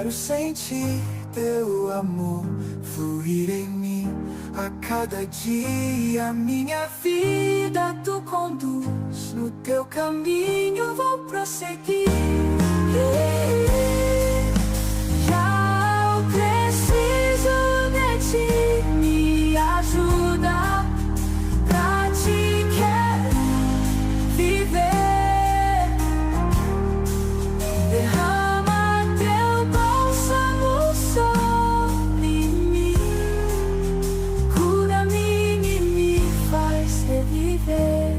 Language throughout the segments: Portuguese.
quero sentir teu amor fluir em mim a cada dia. Minha vida tu conduz, no teu caminho vou prosseguir. Já eu preciso de ti, me ajuda, pra ti quero viver. Derrama teu bálsamo sobre mim, cura-me e me faz reviver.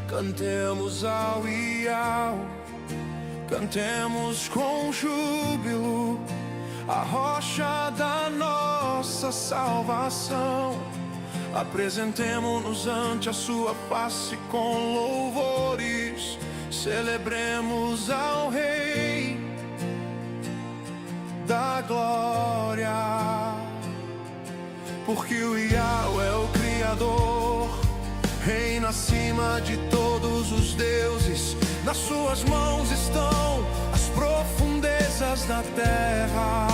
Cantemos ao e ao, cantemos com júbilo, a rocha da nossa salvação. Apresentemo-nos ante a sua face com louvores, celebremos ao Rei da glória, porque o Yahweh é o Criador, reina acima de todos os deuses. Nas suas mãos estão as profundezas da terra,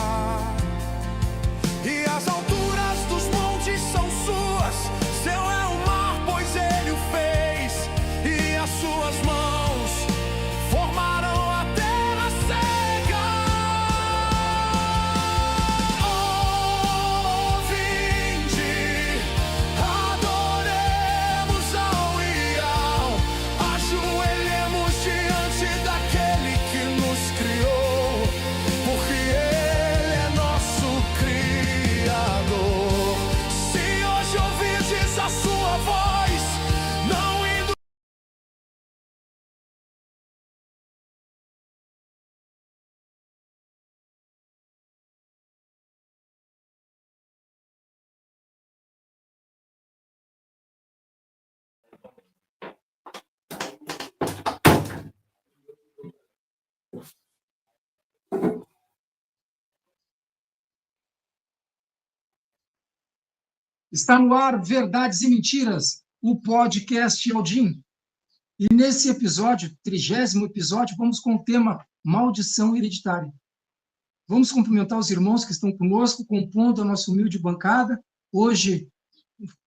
e as alturas dos montes são suas. Seu é o mar, pois ele o fez, e as suas mãos formaram a terra seca. Oh, vinde, adoremos ao Iau, ajoelhemos diante daquele que nos criou, porque ele é nosso Criador. Se hoje ouvirdes a sua voz, não indo. Está no ar Verdades e Mentiras, o podcast Aldim. E nesse episódio, 30º episódio, vamos com o tema Maldição Hereditária. Vamos cumprimentar os irmãos que estão conosco, compondo a nossa humilde bancada. Hoje,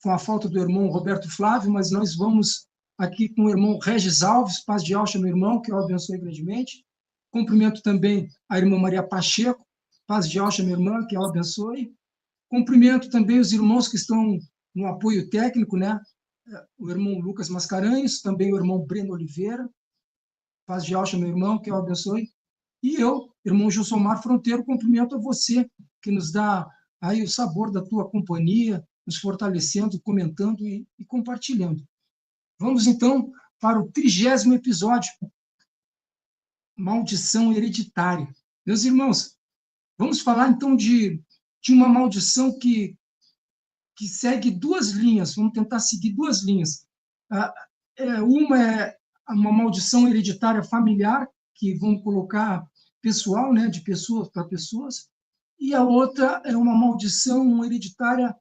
com a falta do irmão Roberto Flávio, mas nós vamos aqui com o irmão Regis Alves, paz de alça, meu irmão, que eu abençoe grandemente. Cumprimento também a irmã Maria Pacheco, paz de alça, minha irmã, que eu abençoe. Cumprimento também os irmãos que estão no apoio técnico, né? O irmão Lucas Mascarenhas, também o irmão Breno Oliveira, paz de alça, meu irmão, que eu abençoe. E eu, irmão Gilsomar Fronteiro, cumprimento a você, que nos dá aí o sabor da tua companhia, nos fortalecendo, comentando e compartilhando. Vamos, então, para o 30º episódio, Maldição Hereditária. Meus irmãos, vamos falar, então, de uma maldição que segue duas linhas, vamos tentar seguir duas linhas. Uma é uma maldição hereditária familiar, que vamos colocar pessoal, né, de pessoas para pessoas, e a outra é uma maldição hereditária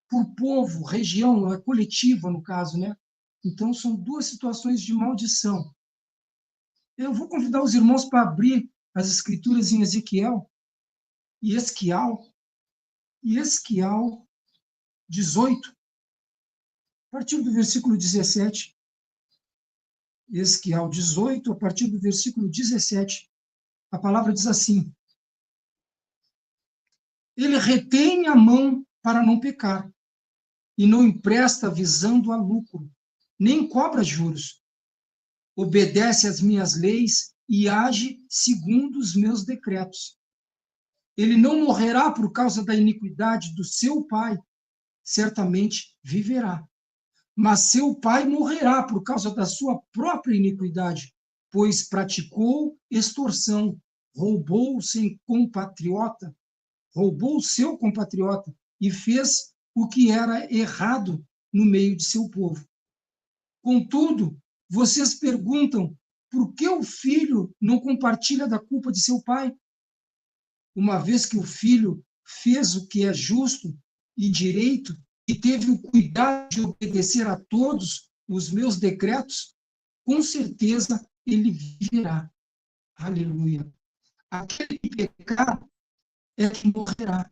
por povo, região, coletiva, no caso, né? Então, são duas situações de maldição. Eu vou convidar os irmãos para abrir as escrituras em Ezequiel e Esquial 18, a partir do versículo 17. Esquial 18, a partir do versículo 17, a palavra diz assim: ele retém a mão para não pecar, e não empresta visando a lucro, nem cobra juros. Obedece às minhas leis e age segundo os meus decretos. Ele não morrerá por causa da iniquidade do seu pai, certamente viverá. Mas seu pai morrerá por causa da sua própria iniquidade, pois praticou extorsão, roubou o seu compatriota e fez o que era errado no meio de seu povo. Contudo, vocês perguntam por que o filho não compartilha da culpa de seu pai? Uma vez que o filho fez o que é justo e direito e teve o cuidado de obedecer a todos os meus decretos, com certeza ele viverá. Aleluia. Aquele que pecar é que morrerá.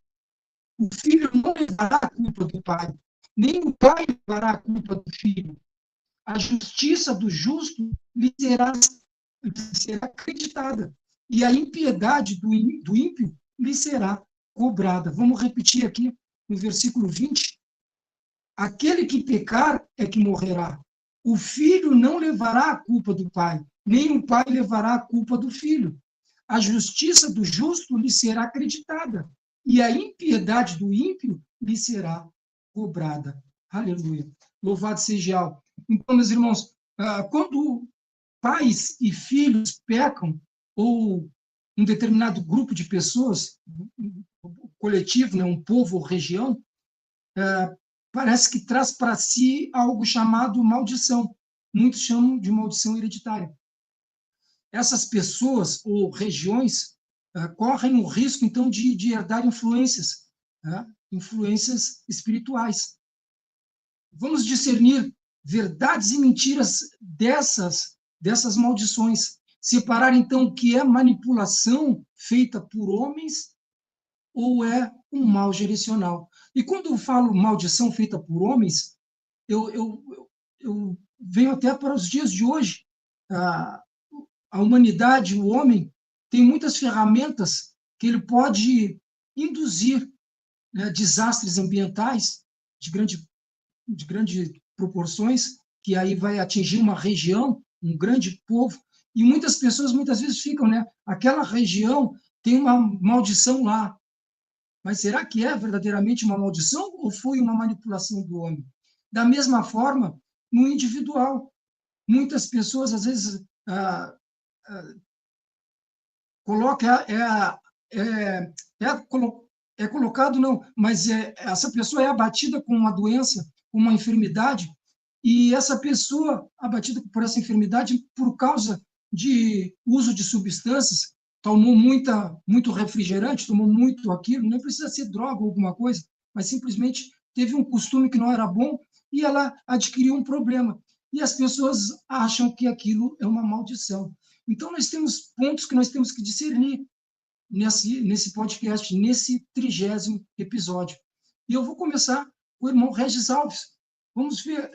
O filho não levará a culpa do pai, nem o pai levará a culpa do filho. A justiça do justo lhe será acreditada, e a impiedade do ímpio lhe será cobrada. Vamos repetir aqui no versículo 20. Aquele que pecar é que morrerá. O filho não levará a culpa do pai, nem o pai levará a culpa do filho. A justiça do justo lhe será acreditada, e a impiedade do ímpio lhe será cobrada. Aleluia. Louvado seja o. Então, meus irmãos, quando pais e filhos pecam, ou um determinado grupo de pessoas, um coletivo, né, um povo ou região, parece que traz para si algo chamado maldição. Muitos chamam de maldição hereditária. Essas pessoas ou regiões correm o risco, então, de herdar influências, influências espirituais. Vamos discernir verdades e mentiras dessas maldições. Separar, então, o que é manipulação feita por homens ou é um mal geracional. E quando eu falo maldição feita por homens, eu venho até para os dias de hoje. A humanidade, o homem, tem muitas ferramentas que ele pode induzir, né, desastres ambientais de grande proporções, que aí vai atingir uma região, um grande povo, e muitas pessoas muitas vezes ficam, né? Aquela região tem uma maldição lá. Mas será que é verdadeiramente uma maldição ou foi uma manipulação do homem? Da mesma forma, no individual. Muitas pessoas, às vezes, colocado, não, mas essa pessoa é abatida com uma doença, com uma enfermidade, e essa pessoa abatida por essa enfermidade por causa de uso de substâncias, tomou muito refrigerante, tomou muito aquilo, não precisa ser droga ou alguma coisa, mas simplesmente teve um costume que não era bom e ela adquiriu um problema. E as pessoas acham que aquilo é uma maldição. Então, nós temos pontos que nós temos que discernir nesse podcast, nesse 30º episódio. E eu vou começar com o irmão Regis Alves. Vamos ver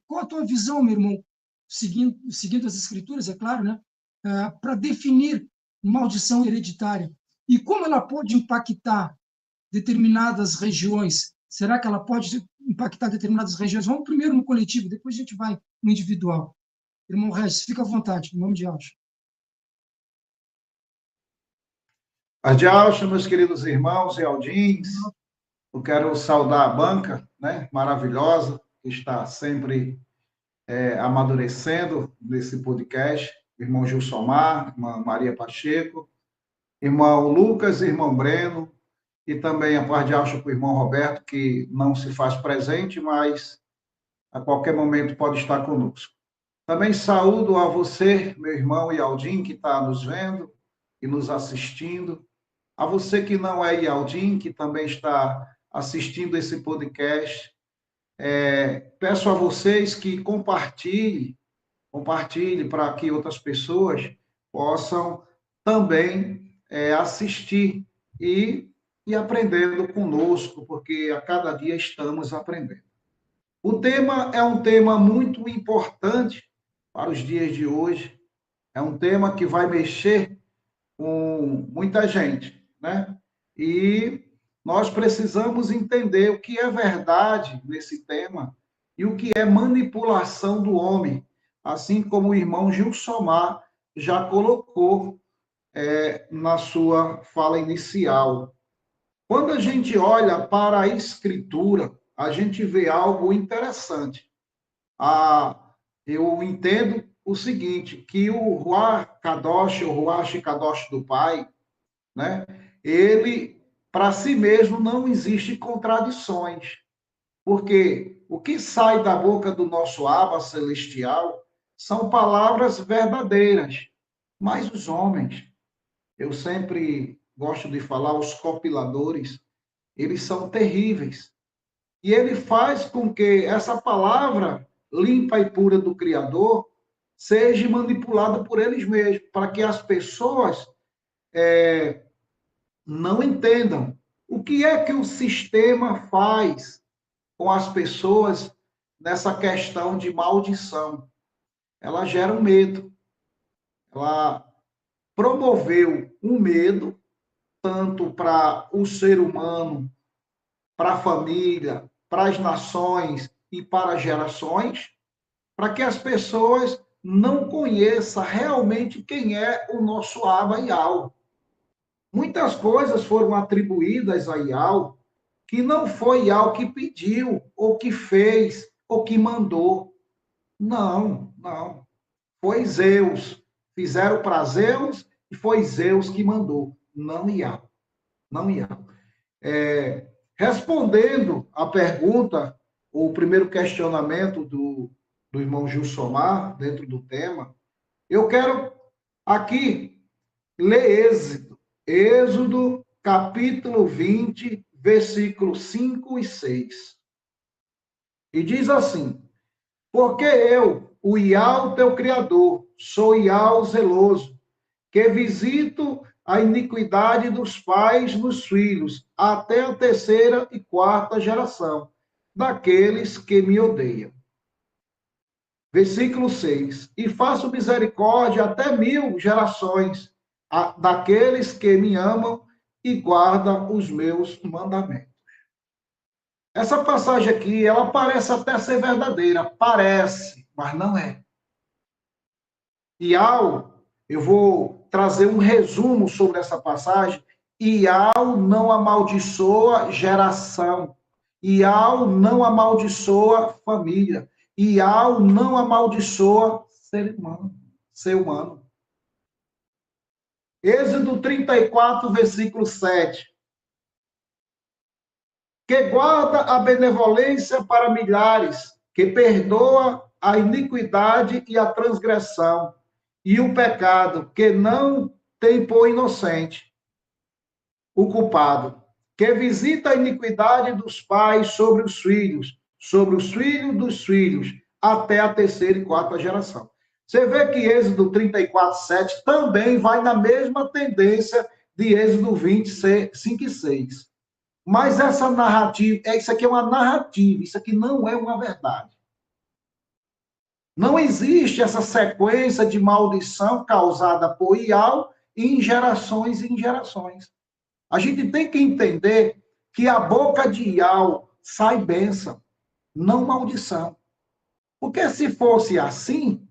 qual a tua visão, meu irmão, seguindo as escrituras, é claro, né? Para definir maldição hereditária. E como ela pode impactar determinadas regiões? Será que ela pode impactar determinadas regiões? Vamos primeiro no coletivo, depois a gente vai no individual. Irmão Regis, fica à vontade, em nome de Deus. Adialcha, meus queridos irmãos e Aldins, eu quero saudar a banca, né, maravilhosa, que está sempre amadurecendo nesse podcast, irmão Gilsomar, irmã Maria Pacheco, irmão Lucas, irmão Breno, e também a paz de Alcha para o irmão Roberto, que não se faz presente, mas a qualquer momento pode estar conosco. Também saúdo a você, meu irmão Ialdim, que está nos vendo e nos assistindo. A você que não é Ialdim, que também está assistindo esse podcast. Peço a vocês que compartilhem para que outras pessoas possam também assistir e aprendendo conosco, porque a cada dia estamos aprendendo. O tema é um tema muito importante para os dias de hoje. É um tema que vai mexer com muita gente, né? E nós precisamos entender o que é verdade nesse tema e o que é manipulação do homem, assim como o irmão Gilsomar já colocou na sua fala inicial. Quando a gente olha para a Escritura, a gente vê algo interessante. Eu entendo o seguinte, que o Ruach Kadosh, o Ruach Kadosh do Pai, né, ele, para si mesmo, não existe contradições. Porque o que sai da boca do nosso Abba celestial são palavras verdadeiras. Mas os homens, eu sempre gosto de falar, os copiladores, eles são terríveis. E ele faz com que essa palavra limpa e pura do Criador seja manipulada por eles mesmos, para que as pessoas não entendam o que é que o sistema faz com as pessoas nessa questão de maldição. Ela gera um medo. Ela promoveu um medo, tanto para o ser humano, para a família, para as nações e para as gerações, para que as pessoas não conheçam realmente quem é o nosso Abba Yahweh. Muitas coisas foram atribuídas a Yahweh que não foi Yahweh que pediu, ou que fez, ou que mandou. Não, não. Foi Zeus. Fizeram para Zeus e foi Zeus que mandou, não Yahweh. Não Yahweh. Respondendo à pergunta, o primeiro questionamento do irmão Gilsomar, dentro do tema, eu quero aqui ler Êxodo, capítulo 20, versículos 5 e 6. E diz assim: porque eu, o Yahweh teu Criador, sou Yahweh zeloso, que visito a iniquidade dos pais nos filhos, até a terceira e quarta geração, daqueles que me odeiam. Versículo 6. E faço misericórdia até 1000 gerações, daqueles que me amam e guardam os meus mandamentos. Essa passagem aqui, ela parece até ser verdadeira, parece, mas não é. Eu vou trazer um resumo sobre essa passagem. Yahweh não amaldiçoa geração. Yahweh não amaldiçoa família. Yahweh não amaldiçoa ser humano. Êxodo 34, versículo 7. Que guarda a benevolência para milhares, que perdoa a iniquidade e a transgressão, e o pecado, que não tem por inocente o culpado, que visita a iniquidade dos pais sobre os filhos dos filhos, até a terceira e quarta geração. Você vê que Êxodo 34, 7 também vai na mesma tendência de Êxodo 20, 5 e 6. Mas essa narrativa, isso aqui é uma narrativa, isso aqui não é uma verdade. Não existe essa sequência de maldição causada por Yahweh em gerações e em gerações. A gente tem que entender que a boca de Yahweh sai bênção, não maldição. Porque se fosse assim,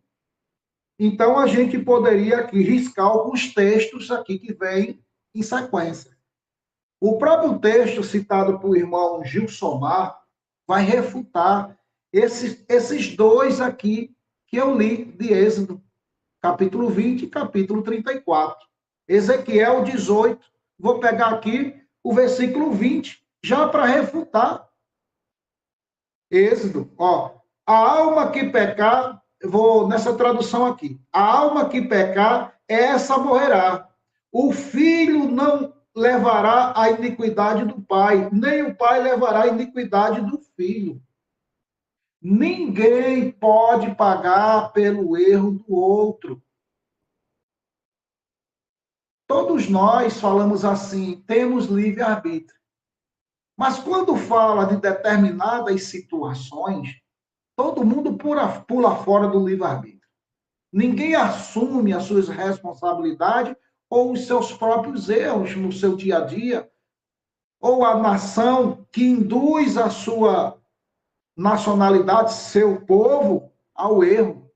então a gente poderia aqui riscar alguns textos aqui que vêm em sequência. O próprio texto citado por irmão Gilsomar vai refutar esses dois aqui que eu li de Êxodo, capítulo 20 e capítulo 34. Ezequiel 18, vou pegar aqui o versículo 20, já para refutar. Êxodo, a alma que pecar, eu vou nessa tradução aqui, a alma que pecar, essa morrerá. O filho não levará a iniquidade do pai, nem o pai levará a iniquidade do filho. Ninguém pode pagar pelo erro do outro. Todos nós falamos assim, temos livre-arbítrio. Mas quando fala de determinadas situações, todo mundo pula fora do livre-arbítrio. Ninguém assume as suas responsabilidades ou os seus próprios erros no seu dia a dia, ou a nação que induz a sua nacionalidade, seu povo, ao erro.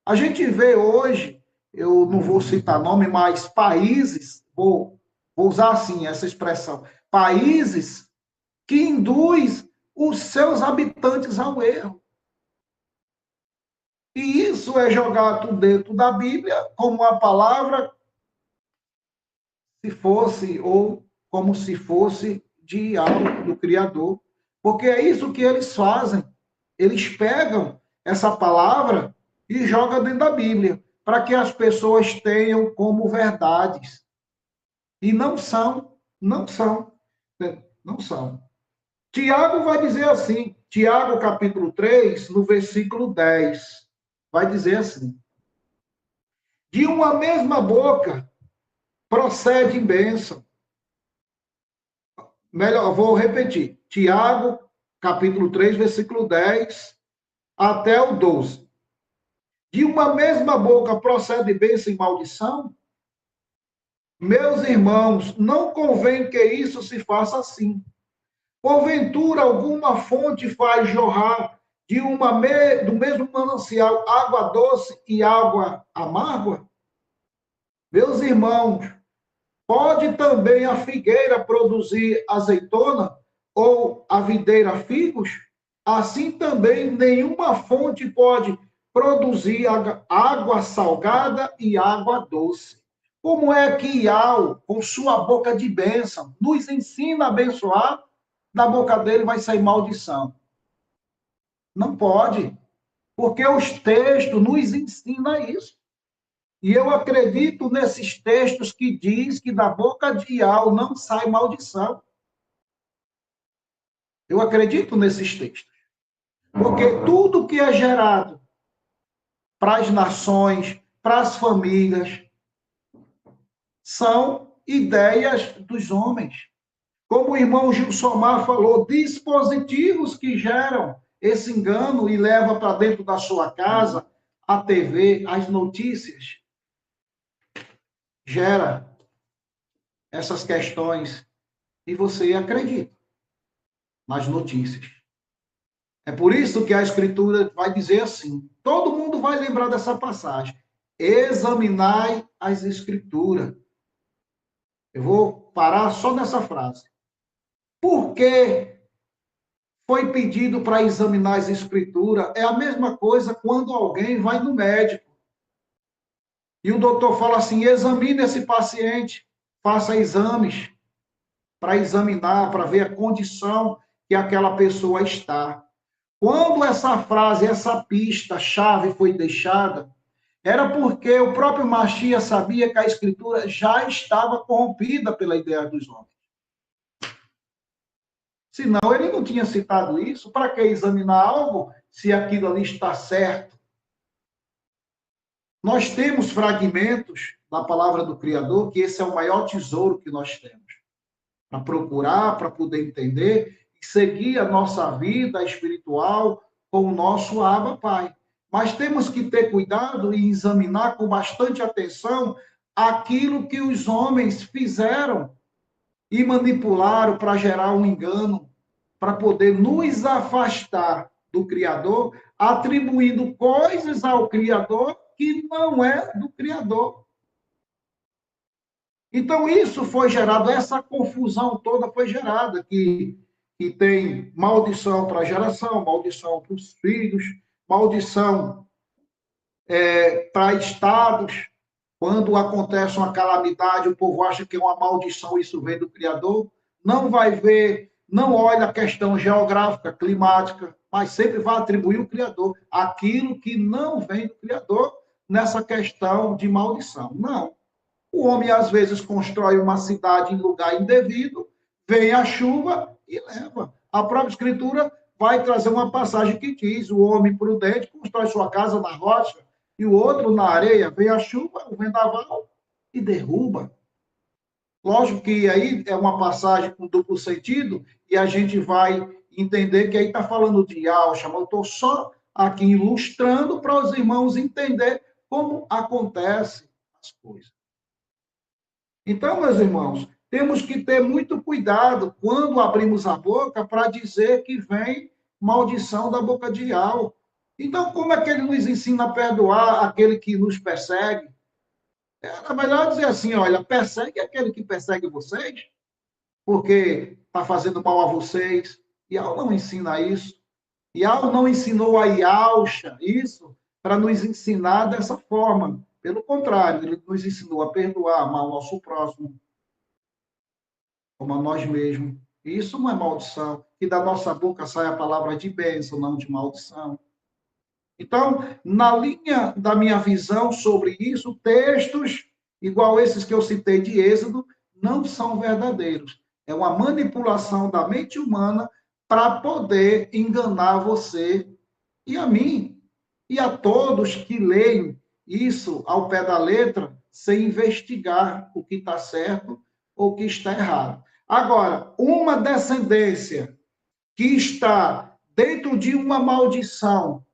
A gente vê hoje eu não vou citar nome, mas países, vou usar assim essa expressão, países que induz os seus habitantes ao erro. E isso é jogado dentro da Bíblia como a palavra se fosse, ou como se fosse de algo do Criador. Porque é isso que eles fazem. Eles pegam essa palavra e jogam dentro da Bíblia, para que as pessoas tenham como verdades. E não são, não são, não são. Tiago vai dizer assim, Tiago capítulo 3, no versículo 10, vai dizer assim: de uma mesma boca procede bênção. Melhor, vou repetir. Tiago, capítulo 3, versículo 10 até o 12. De uma mesma boca procede bênção e maldição? Meus irmãos, não convém que isso se faça assim. Porventura, alguma fonte faz jorrar do mesmo manancial água doce e água amarga? Meus irmãos, pode também a figueira produzir azeitona ou a videira figos? Assim também nenhuma fonte pode produzir água salgada e água doce. Como é que Yahweh, com sua boca de bênção, nos ensina a abençoar, da boca dele vai sair maldição? Não pode, porque os textos nos ensinam isso. E eu acredito nesses textos que diz que da boca de Yahweh não sai maldição. Eu acredito nesses textos. Porque tudo que é gerado para as nações, para as famílias, são ideias dos homens. Como o irmão Gilsomar falou, dispositivos que geram esse engano e levam para dentro da sua casa a TV, as notícias. Gera essas questões e você acredita nas notícias. É por isso que a Escritura vai dizer assim, todo mundo vai lembrar dessa passagem, examinai as Escrituras. Eu vou parar só nessa frase. Por que foi pedido para examinar as Escrituras? É a mesma coisa quando alguém vai no médico e o doutor fala assim, examine esse paciente, faça exames para examinar, para ver a condição que aquela pessoa está. Quando essa frase, essa pista-chave foi deixada, era porque o próprio Machia sabia que a Escritura já estava corrompida pela ideia dos homens. Senão, ele não tinha citado isso. Para que examinar algo se aquilo ali está certo? Nós temos fragmentos da palavra do Criador, que esse é o maior tesouro que nós temos. Para procurar, para poder entender e seguir a nossa vida espiritual com o nosso Abba Pai. Mas temos que ter cuidado e examinar com bastante atenção aquilo que os homens fizeram e manipularam para gerar um engano, para poder nos afastar do Criador, atribuindo coisas ao Criador que não é do Criador. Então, isso foi gerado, essa confusão toda foi gerada, que tem maldição para a geração, maldição para os filhos, maldição para estados. Quando acontece uma calamidade, o povo acha que é uma maldição, isso vem do Criador. Não vai ver, não olha a questão geográfica, climática, mas sempre vai atribuir ao Criador aquilo que não vem do Criador nessa questão de maldição. Não. O homem, às vezes, constrói uma cidade em lugar indevido, vem a chuva e leva. A própria Escritura vai trazer uma passagem que diz, o homem prudente constrói sua casa na rocha, e o outro na areia, vem a chuva, o vendaval, e derruba. Lógico que aí é uma passagem com duplo sentido, e a gente vai entender que aí está falando de Alchama. Eu estou só aqui ilustrando para os irmãos entenderem como acontecem as coisas. Então, meus irmãos, temos que ter muito cuidado quando abrimos a boca para dizer que vem maldição da boca de Yahweh. Então, como é que ele nos ensina a perdoar aquele que nos persegue? Era melhor dizer assim, olha, persegue aquele que persegue vocês, porque está fazendo mal a vocês. Ial não ensina isso. Ial não ensinou a Ialcha isso para nos ensinar dessa forma. Pelo contrário, ele nos ensinou a perdoar, amar o nosso próximo, como a nós mesmos. E isso não é maldição. Que da nossa boca sai a palavra de bênção, não de maldição. Então, na linha da minha visão sobre isso, textos igual esses que eu citei de Êxodo não são verdadeiros. É uma manipulação da mente humana para poder enganar você e a mim e a todos que leem isso ao pé da letra sem investigar o que está certo ou o que está errado. Agora, uma descendência que está dentro de uma maldição,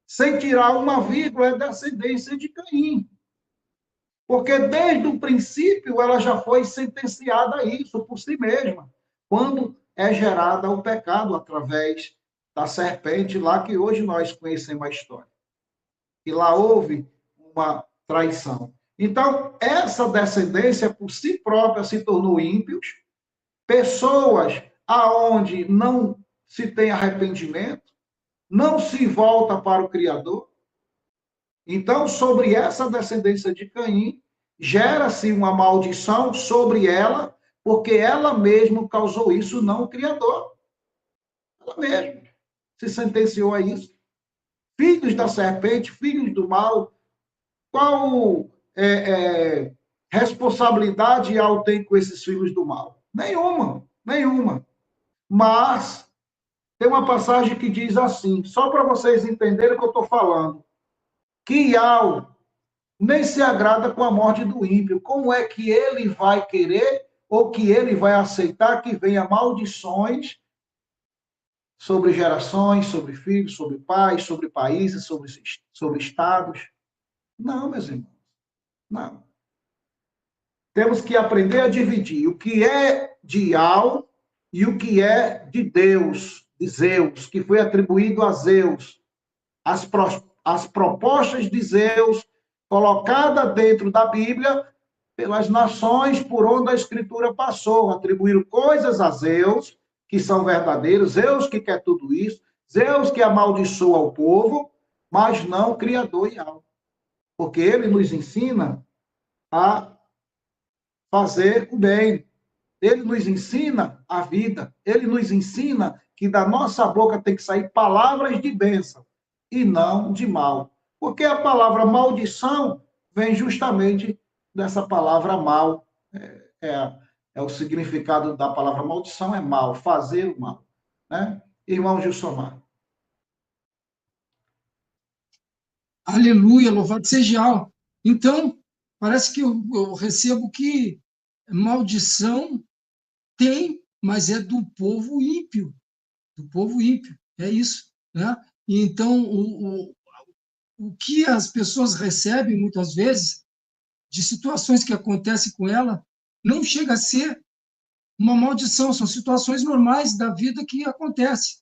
sem tirar uma vírgula, é descendência de Caim. Porque desde o princípio ela já foi sentenciada a isso por si mesma, quando é gerada o pecado através da serpente, lá que hoje nós conhecemos a história. E lá houve uma traição. Então, essa descendência por si própria se tornou ímpios, pessoas aonde não se tem arrependimento, não se volta para o Criador. Então, sobre essa descendência de Caim, gera-se uma maldição sobre ela, porque ela mesma causou isso, não o Criador. Ela mesma se sentenciou a isso. Filhos da serpente, filhos do mal, qual responsabilidade ela tem com esses filhos do mal? Nenhuma, nenhuma. Mas tem uma passagem que diz assim, só para vocês entenderem o que eu estou falando, que Ial nem se agrada com a morte do ímpio. Como é que ele vai querer ou que ele vai aceitar que venha maldições sobre gerações, sobre filhos, sobre pais, sobre países, sobre estados? Não, meus irmãos, não. Temos que aprender a dividir o que é de Ial e o que é de Deus, de Zeus, que foi atribuído a Zeus. As propostas de Zeus colocada dentro da Bíblia pelas nações por onde a Escritura passou, atribuíram coisas a Zeus, que são verdadeiros, Zeus que quer tudo isso, Zeus que amaldiçoa o povo, mas não o Criador Ial. Porque ele nos ensina a fazer o bem, ele nos ensina a vida, ele nos ensina que da nossa boca tem que sair palavras de bênção e não de mal. Porque a palavra maldição vem justamente dessa palavra mal. É o significado da palavra maldição, é mal, fazer o mal. Né? Irmão Gilsomar. Aleluia, louvado seja Al. Então, parece que eu recebo que maldição tem, mas é do povo ímpio. Do povo ímpio, é isso. Né? E então, o que as pessoas recebem, muitas vezes, de situações que acontecem com ela, não chega a ser uma maldição, são situações normais da vida que acontecem.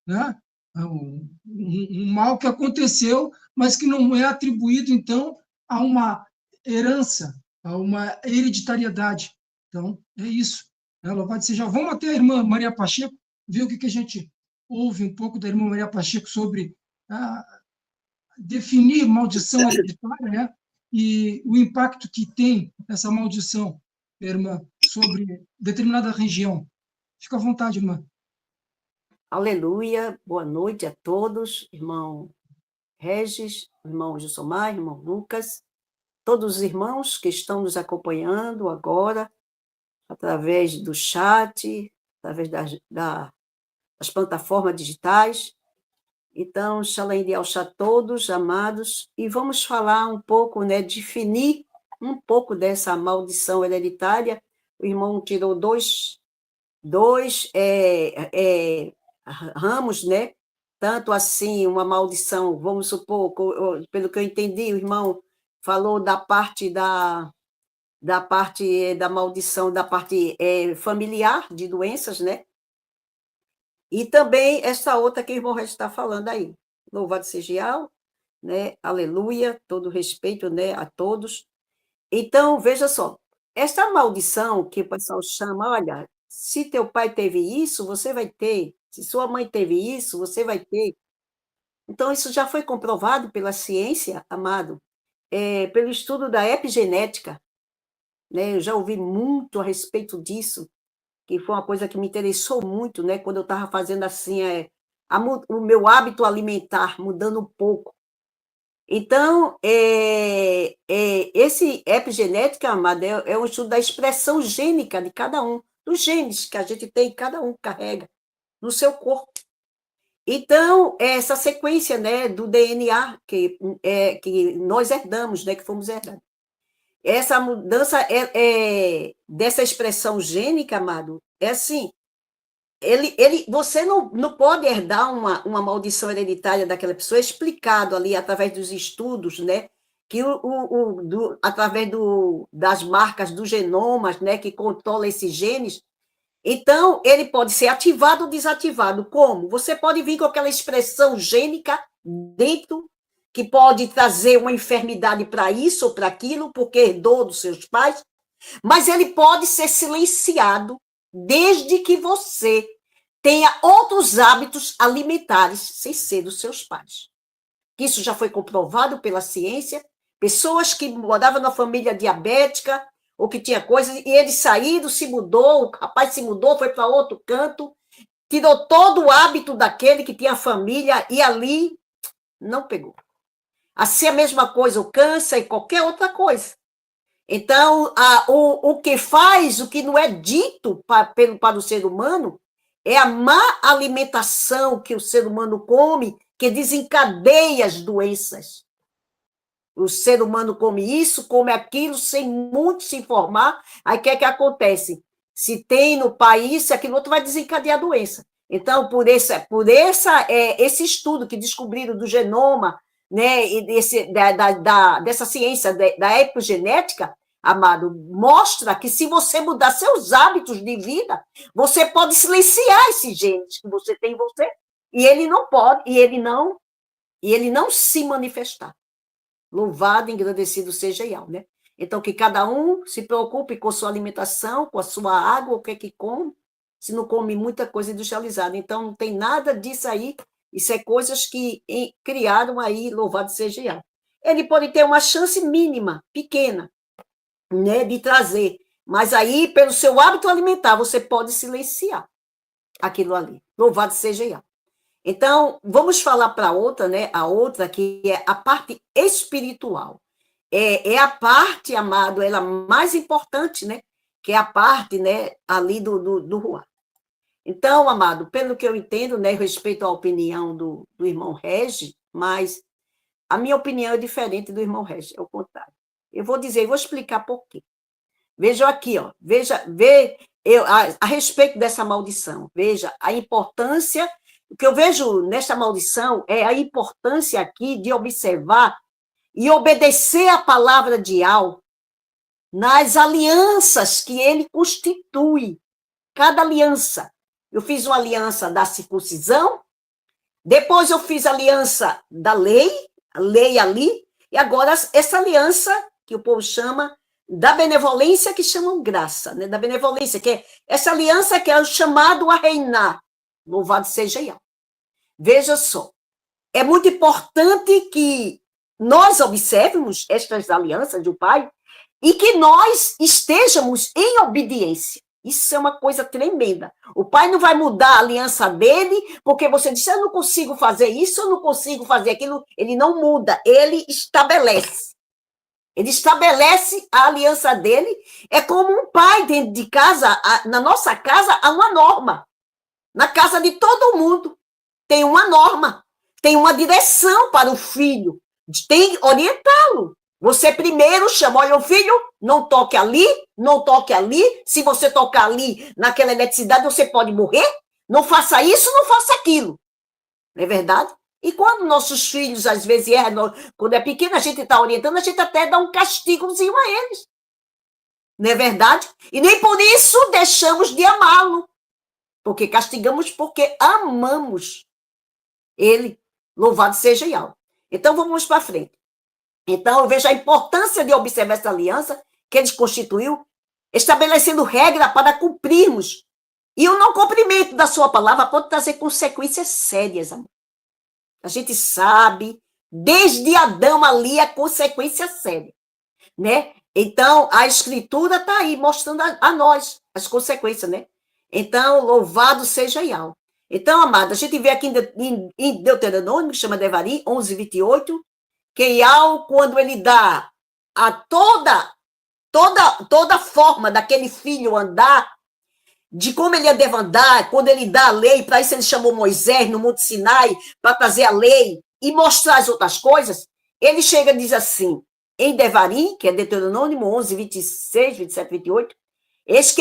Né? Um mal que aconteceu, mas que não é atribuído, então, a uma herança, a uma hereditariedade. Então, é isso. Né? Louvado seja. Vamos até a irmã Maria Pacheco, ver o que a gente ouve um pouco da irmã Maria Pacheco sobre definir maldição hereditária, né? E o impacto que tem essa maldição, irmã, sobre determinada região. Fica à vontade, irmã. Aleluia, boa noite a todos, irmão Regis, irmão Gilsomar, irmão Lucas, todos os irmãos que estão nos acompanhando agora, através do chat, através das plataformas digitais. Então, Shalom de Alcha a todos, amados, e vamos falar um pouco, né, definir um pouco dessa maldição hereditária. O irmão tirou dois ramos, né? Tanto assim, uma maldição, vamos supor, pelo que eu entendi, o irmão falou da parte da maldição, da parte familiar, de doenças, né? E também essa outra que o irmão está falando aí. Louvado seja Al, né? Aleluia, todo respeito, né, a todos. Então, veja só, essa maldição que o pessoal chama, olha, se teu pai teve isso, você vai ter. Se sua mãe teve isso, você vai ter. Então, isso já foi comprovado pela ciência, amado, pelo estudo da epigenética, né? Eu já ouvi muito a respeito disso, que foi uma coisa que me interessou muito, né? Quando eu estava fazendo assim, o meu hábito alimentar mudando um pouco. Então, esse epigenética, amado, é um estudo da expressão gênica de cada um, dos genes que a gente tem, cada um carrega no seu corpo. Então, essa sequência, né, do DNA que nós herdamos, né, que fomos herdados. Essa mudança dessa expressão gênica, amado, é assim, você não pode herdar uma maldição hereditária daquela pessoa, explicado ali através dos estudos, né? Que através das marcas dos genomas, né? Que controla esses genes. Então, ele pode ser ativado ou desativado. Como? Você pode vir com aquela expressão gênica dentro, que pode trazer uma enfermidade para isso ou para aquilo, porque herdou dos seus pais, mas ele pode ser silenciado desde que você tenha outros hábitos alimentares sem ser dos seus pais. Isso já foi comprovado pela ciência. Pessoas que moravam na família diabética ou que tinha coisas, e ele saído, se mudou, o rapaz se mudou, foi para outro canto, tirou todo o hábito daquele que tinha família e ali não pegou. Assim a mesma coisa, o câncer e qualquer outra coisa. Então, o que faz, o que não é dito para o ser humano, é a má alimentação que o ser humano come, que desencadeia as doenças. O ser humano come isso, come aquilo, sem muito se informar. Aí o que é que acontece? Se tem no país, se aquilo outro vai desencadear a doença. Então, por esse estudo que descobriram do genoma, né, e dessa ciência da epigenética, amado, mostra que se você mudar seus hábitos de vida, você pode silenciar esses genes que você tem em você, e ele não pode, e ele não se manifestar. Louvado e engrandecido seja Yahweh, né? Então, que cada um se preocupe com sua alimentação, com a sua água, o que é que come, se não come muita coisa industrializada. Então, não tem nada disso aí, isso é coisas que criaram aí, louvado seja Yahweh. Ele pode ter uma chance mínima, pequena, né, de trazer, mas aí, pelo seu hábito alimentar, você pode silenciar aquilo ali. Louvado seja Yahweh. Então, vamos falar para outra, né? A outra que é a parte espiritual. É a parte, amado, ela mais importante, né? Que é a parte, né, ali do Ruá. Então, amado, pelo que eu entendo, né, respeito à opinião do irmão Regi, mas a minha opinião é diferente do irmão Regi, é o contrário. Eu vou explicar por quê. Veja aqui, ó, a respeito dessa maldição, veja a importância. O que eu vejo nesta maldição é a importância aqui de observar e obedecer a palavra de Yahweh nas alianças que ele constitui. Cada aliança. Eu fiz uma aliança da circuncisão, depois eu fiz a aliança da lei, a lei ali, e agora essa aliança que o povo chama da benevolência, que chamam graça, né? Da benevolência, que é essa aliança que é o chamado a reinar. Louvado seja Yahweh. Veja só, é muito importante que nós observemos estas alianças do Pai e que nós estejamos em obediência. Isso é uma coisa tremenda. O Pai não vai mudar a aliança dele porque você diz, eu não consigo fazer isso, eu não consigo fazer aquilo. Ele não muda, ele estabelece. Ele estabelece a aliança dele. É como um pai dentro de casa, na nossa casa, há uma norma. Na casa de todo mundo tem uma norma, tem uma direção para o filho, tem que orientá-lo. Você primeiro chama, olha, o filho, não toque ali, não toque ali, se você tocar ali naquela eletricidade, você pode morrer, não faça isso, não faça aquilo. Não é verdade? E quando nossos filhos, às vezes, quando é pequeno, a gente está orientando, a gente até dá um castigozinho a eles. Não é verdade? E nem por isso deixamos de amá-lo. Porque castigamos porque amamos ele. Louvado seja Yahweh. Então, vamos para frente. Então, eu vejo a importância de observar essa aliança que ele constituiu, estabelecendo regra para cumprirmos. E o não cumprimento da sua palavra pode trazer consequências sérias, amor. A gente sabe, desde Adão ali, a consequência séria, né? Então, a Escritura está aí mostrando a nós as consequências, né? Então, louvado seja Yahweh. Então, amado, a gente vê aqui em Deuteronômio, que chama Devarim, 11:28, que Yahweh, quando ele dá a toda forma daquele filho andar, de como ele deve andar, quando ele dá a lei, para isso ele chamou Moisés no Monte Sinai, para trazer a lei e mostrar as outras coisas, ele chega e diz assim, em Devarim, que é Deuteronômio 11:26, 27, 28, eis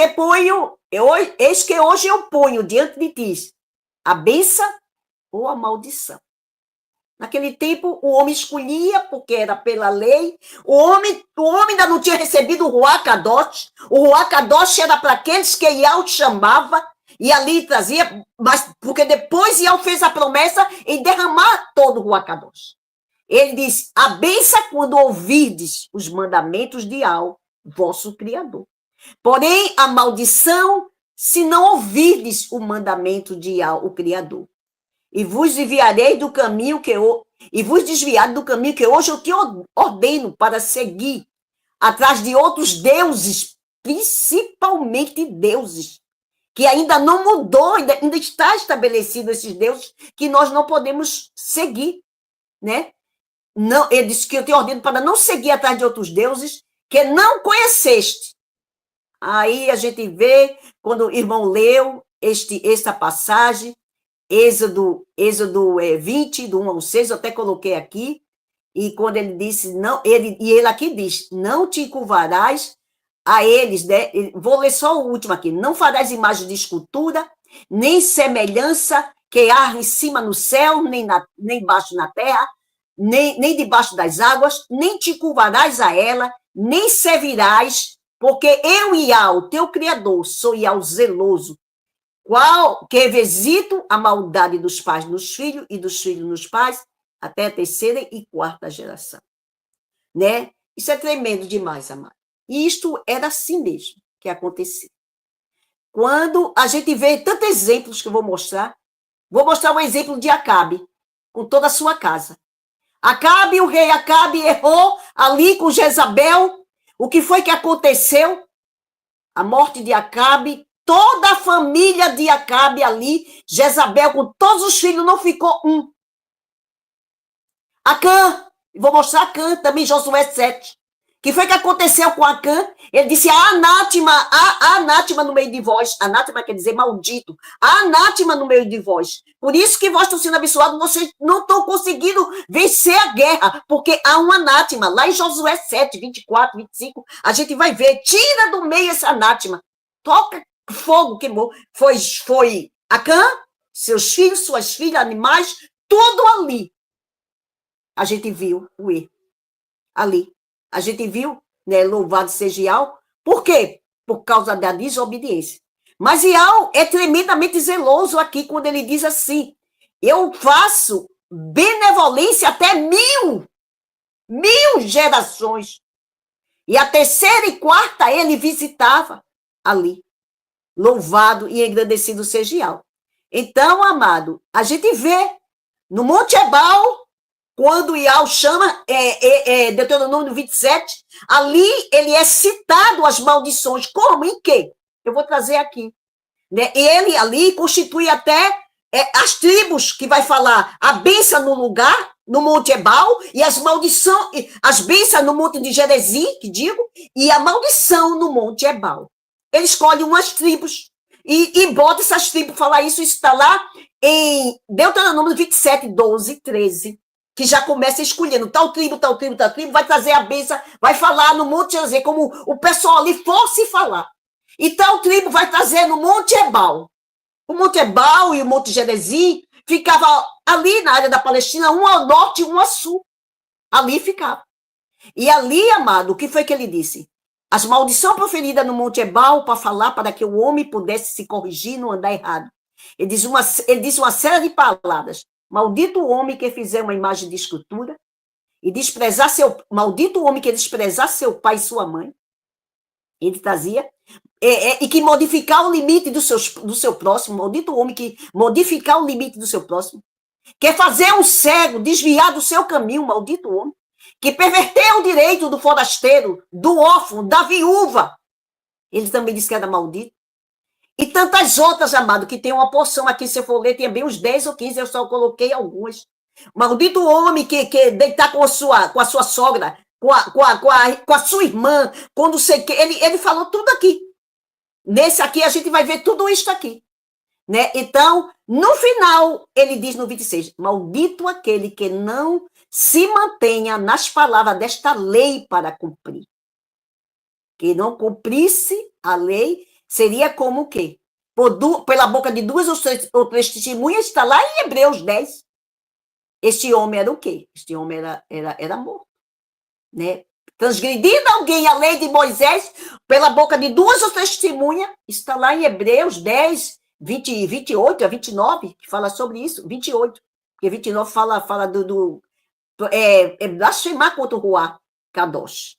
que hoje eu ponho diante de ti a bênção ou a maldição. Naquele tempo, o homem escolhia, porque era pela lei. O homem ainda não tinha recebido o Ruach Kadosh. O Ruach Kadosh era para aqueles que Yahweh chamava e ali trazia, mas porque depois Yahweh fez a promessa em derramar todo o Ruach Kadosh. Ele diz, a bênção quando ouvirdes os mandamentos de Yahweh, vosso Criador. Porém, a maldição se não ouvirdes o mandamento de Yahweh, o Criador. E vos desviarei do caminho que hoje eu te ordeno para seguir atrás de outros deuses, principalmente deuses, que ainda não mudou, ainda está estabelecido esses deuses que nós não podemos seguir, né? Não, ele disse que eu te ordeno para não seguir atrás de outros deuses que não conheceste. Aí a gente vê, quando o irmão leu esta passagem, Êxodo 20, do 1 ao 6, eu até coloquei aqui, e quando ele disse, ele aqui diz, não te curvarás a eles, né? Vou ler só o último aqui, não farás imagem de escultura, nem semelhança que há em cima no céu, nem embaixo na terra, nem debaixo das águas, nem te curvarás a ela, nem servirás, porque eu, Yahweh, teu Criador, sou Yahweh zeloso, que visito a maldade dos pais nos filhos e dos filhos nos pais, até a terceira e quarta geração. Né? Isso é tremendo demais, amado. E isto era assim mesmo que acontecia. Quando a gente vê tantos exemplos que eu vou mostrar um exemplo de Acabe, com toda a sua casa. O rei Acabe errou ali com Jezabel. O que foi que aconteceu? A morte de Acabe. Toda a família de Acabe ali, Jezabel, com todos os filhos, não ficou um. Acã, vou mostrar Acã também, Josué 7. O que foi que aconteceu com Acã? Ele disse, há anátema no meio de vós. Anátema quer dizer maldito. Há anátema no meio de vós. Por isso que vós estão sendo abençoados, vocês não estão conseguindo vencer a guerra, porque há um anátema. Lá em Josué 7, 24, 25, a gente vai ver, tira do meio esse anátema. Toca fogo queimou, foi Acã, seus filhos, suas filhas, animais, tudo ali. A gente viu o erro. Ali. A gente viu, né, louvado seja Yahweh. Por quê? Por causa da desobediência. Mas Yahweh é tremendamente zeloso aqui, quando ele diz assim, eu faço benevolência até 1000 gerações. E a terceira e quarta ele visitava ali. Louvado e engrandecido seja Yahweh. Então, amado, a gente vê no Monte Ebal, quando Yahweh chama, Deuteronômio 27, ali ele é citado as maldições. Como? Em quê? Eu vou trazer aqui. Né? Ele ali constitui até as tribos que vai falar a bênção no lugar, no Monte Ebal, e as maldições, as bênçãos no Monte de Gerezim, que digo, e a maldição no Monte Ebal. Ele escolhe umas tribos e bota essas tribos falar isso. Isso está lá em Deuteronômio 27, 12, 13, que já começa escolhendo tal tribo, vai trazer a bênção, vai falar no Monte Gerezim, como o pessoal ali fosse falar. E tal tribo vai trazer no Monte Ebal. O Monte Ebal e o Monte Gerezim ficavam ali na área da Palestina, um ao norte e um ao sul. Ali ficava. E ali, amado, o que foi que ele disse? As maldições proferidas no Monte Ebal para falar para que o homem pudesse se corrigir, não andar errado. Ele disse uma série de palavras. Maldito o homem que fizer uma imagem de escultura e desprezar maldito o homem que desprezar seu pai e sua mãe, ele trazia, e que modificar o limite do seu próximo, maldito o homem que modificar o limite do seu próximo, quer fazer um cego desviar do seu caminho, maldito homem, que perverteu o direito do forasteiro, do órfão, da viúva, ele também disse que era maldito. E tantas outras, amado, que tem uma porção aqui, se eu for ler, tem bem uns 10 ou 15, eu só coloquei algumas. Maldito homem que deitar com a sua sogra, com a sua irmã, com não sei o que. Ele falou tudo aqui. Nesse aqui, a gente vai ver tudo isso aqui. Né? Então, no final, ele diz no 26, maldito aquele que não se mantenha nas palavras desta lei para cumprir. Que não cumprisse a lei, seria como o quê? Pela boca de duas ou três testemunhas, está lá em Hebreus 10. Este homem era o quê? Este homem era morto. Né? Transgredindo alguém a lei de Moisés, pela boca de duas ou três testemunhas, está lá em Hebreus 10, 28 a 29, que fala sobre isso, 28. Porque 29 fala do blasfemar contra o Ruá Kadosh.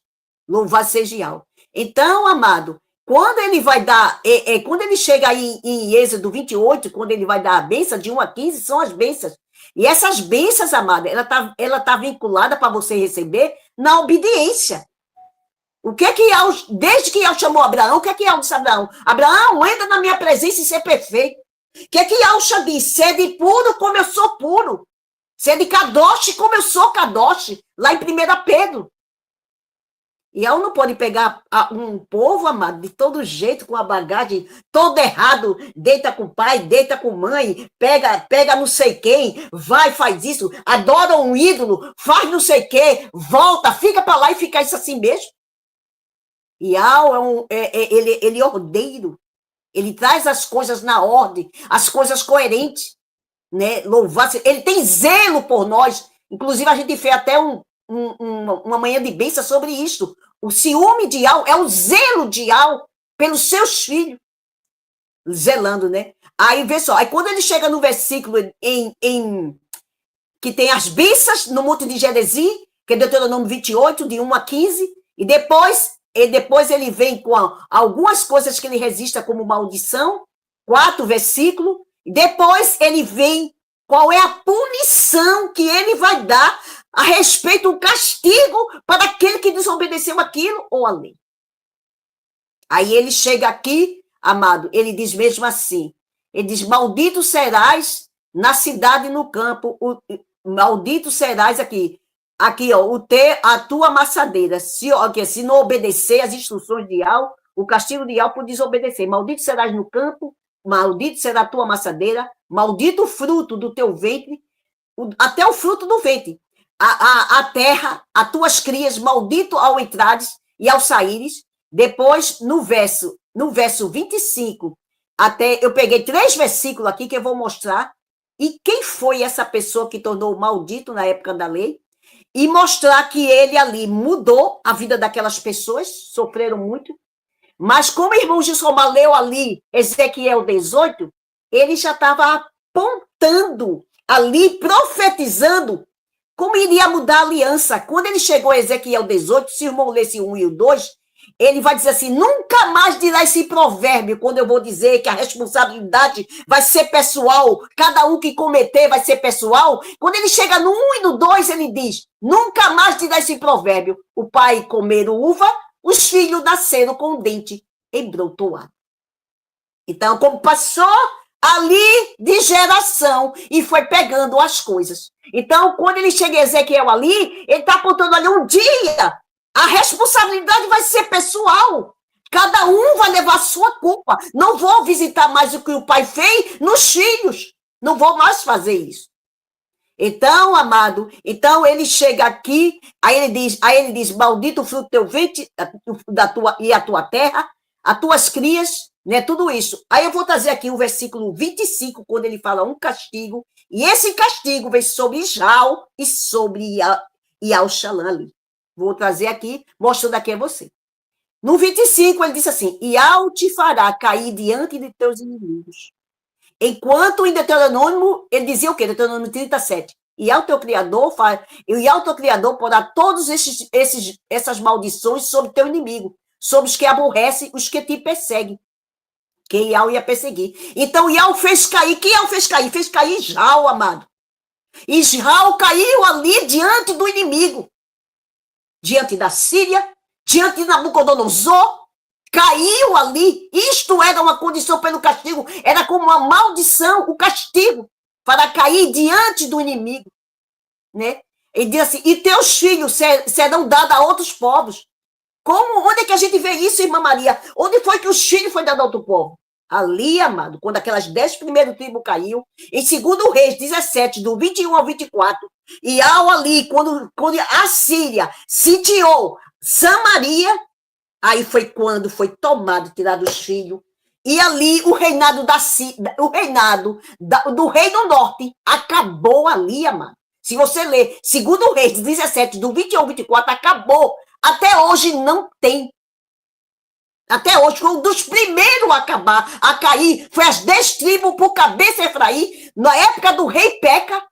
Louvado seja Yahweh. Então, amado, quando ele vai dar, quando ele chega aí em Êxodo 28, quando ele vai dar a bênção de 1 a 15, são as bênçãos. E essas bênçãos, amada, ela tá vinculada para você receber na obediência. O que é que desde que Yahweh chamou Abraão, o que é que Yahweh disse a Abraão? Abraão, entra na minha presença e ser perfeito. O que é que Yahweh disse? Sede puro como eu sou puro. Sede Kadosh como eu sou Kadosh. Lá em 1 Pedro. E Yahweh não pode pegar um povo, amado, de todo jeito, com a bagagem todo errado, deita com pai, deita com mãe, pega não sei quem, vai, faz isso, adora um ídolo, faz não sei o quê, volta, fica para lá e fica isso assim mesmo. E Yahweh ele é ordeiro, ele traz as coisas na ordem, as coisas coerentes, né? Louvado, ele tem zelo por nós. Inclusive, a gente fez até uma manhã de bênção sobre isso. O ciúme de Yahweh é o zelo de Yahweh pelos seus filhos. Zelando, né? Aí, vê só, aí quando ele chega no versículo que tem as bênçãos no Monte de Gerezim, que é Deuteronômio 28, de 1 a 15, e depois ele vem com algumas coisas que ele resista como maldição, 4 versículos, e depois ele vem qual é a punição que ele vai dar a respeito do castigo para aquele que desobedeceu aquilo ou a lei. Aí ele chega aqui, amado, ele diz mesmo assim, ele diz, maldito serás na cidade e no campo, maldito serás aqui, ó, a tua amassadeira, se não obedecer às instruções de Yahweh, o castigo de Yahweh por desobedecer, maldito serás no campo, maldito será a tua amassadeira, maldito o fruto do teu ventre, até o fruto do ventre, a terra, as tuas crias, maldito ao entrares e ao saíres. Depois, no verso 25, até eu peguei 3 versículos aqui que eu vou mostrar, e quem foi essa pessoa que tornou maldito na época da lei, e mostrar que ele ali mudou a vida daquelas pessoas, sofreram muito, mas como o irmão Gilson leu ali, Ezequiel 18, ele já estava apontando ali, profetizando como iria mudar a aliança. Quando ele chegou a Ezequiel 18, se o irmão lesse 1 e o 2, ele vai dizer assim, nunca mais dirá esse provérbio, quando eu vou dizer que a responsabilidade vai ser pessoal, cada um que cometer vai ser pessoal. Quando ele chega no 1 e no 2, ele diz, nunca mais dirá esse provérbio, o pai comer uva, os filhos nasceram com o dente embrotoado. Então, como passou ali de geração e foi pegando as coisas. Então, quando ele chega em Ezequiel ali, ele está apontando ali um dia, a responsabilidade vai ser pessoal. Cada um vai levar a sua culpa. Não vou visitar mais o que o pai fez nos filhos. Não vou mais fazer isso. Então, amado, então ele chega aqui, aí ele diz, maldito o fruto do teu ventre e a tua terra, as tuas crias, né, tudo isso. Aí eu vou trazer aqui o versículo 25, quando ele fala um castigo, e esse castigo vem sobre Israel e sobre Yahushalã ali. Vou trazer aqui, mostrando aqui a você. No 25, ele disse assim, Yahweh te fará cair diante de teus inimigos. Enquanto em Deuteronômio, ele dizia o quê? Deuteronômio 37. e ao teu Criador, e ao teu Criador porá todas essas maldições sobre teu inimigo, sobre os que aborrecem, os que te perseguem. Que Iau ia perseguir. Então Iau fez cair. Que Iau fez cair? Fez cair Israel, amado. Israel caiu ali diante do inimigo. Diante da Síria, diante de Nabucodonosor, caiu ali. Isto era uma condição pelo castigo. Era como uma maldição, o castigo, para cair diante do inimigo. Né? Ele diz assim, e teus filhos serão dados a outros povos. Onde é que a gente vê isso, irmã Maria? Onde foi que os filhos foi dado a outro povo? Ali, amado, quando aquelas 10 primeiras tribos caiu, em 2 Reis 17, do 21 ao 24, e ao ali, quando a Síria sitiou Samaria, aí foi quando foi tomado, tirado os filhos, e ali o reinado do rei do norte acabou ali, amado. Se você ler 2 Reis 17, do 21 ao 24, acabou. Até hoje não tem. Até hoje, foi um dos primeiros a cair. Foi as 10 tribos por cabeça Efraim, na época do rei Peca,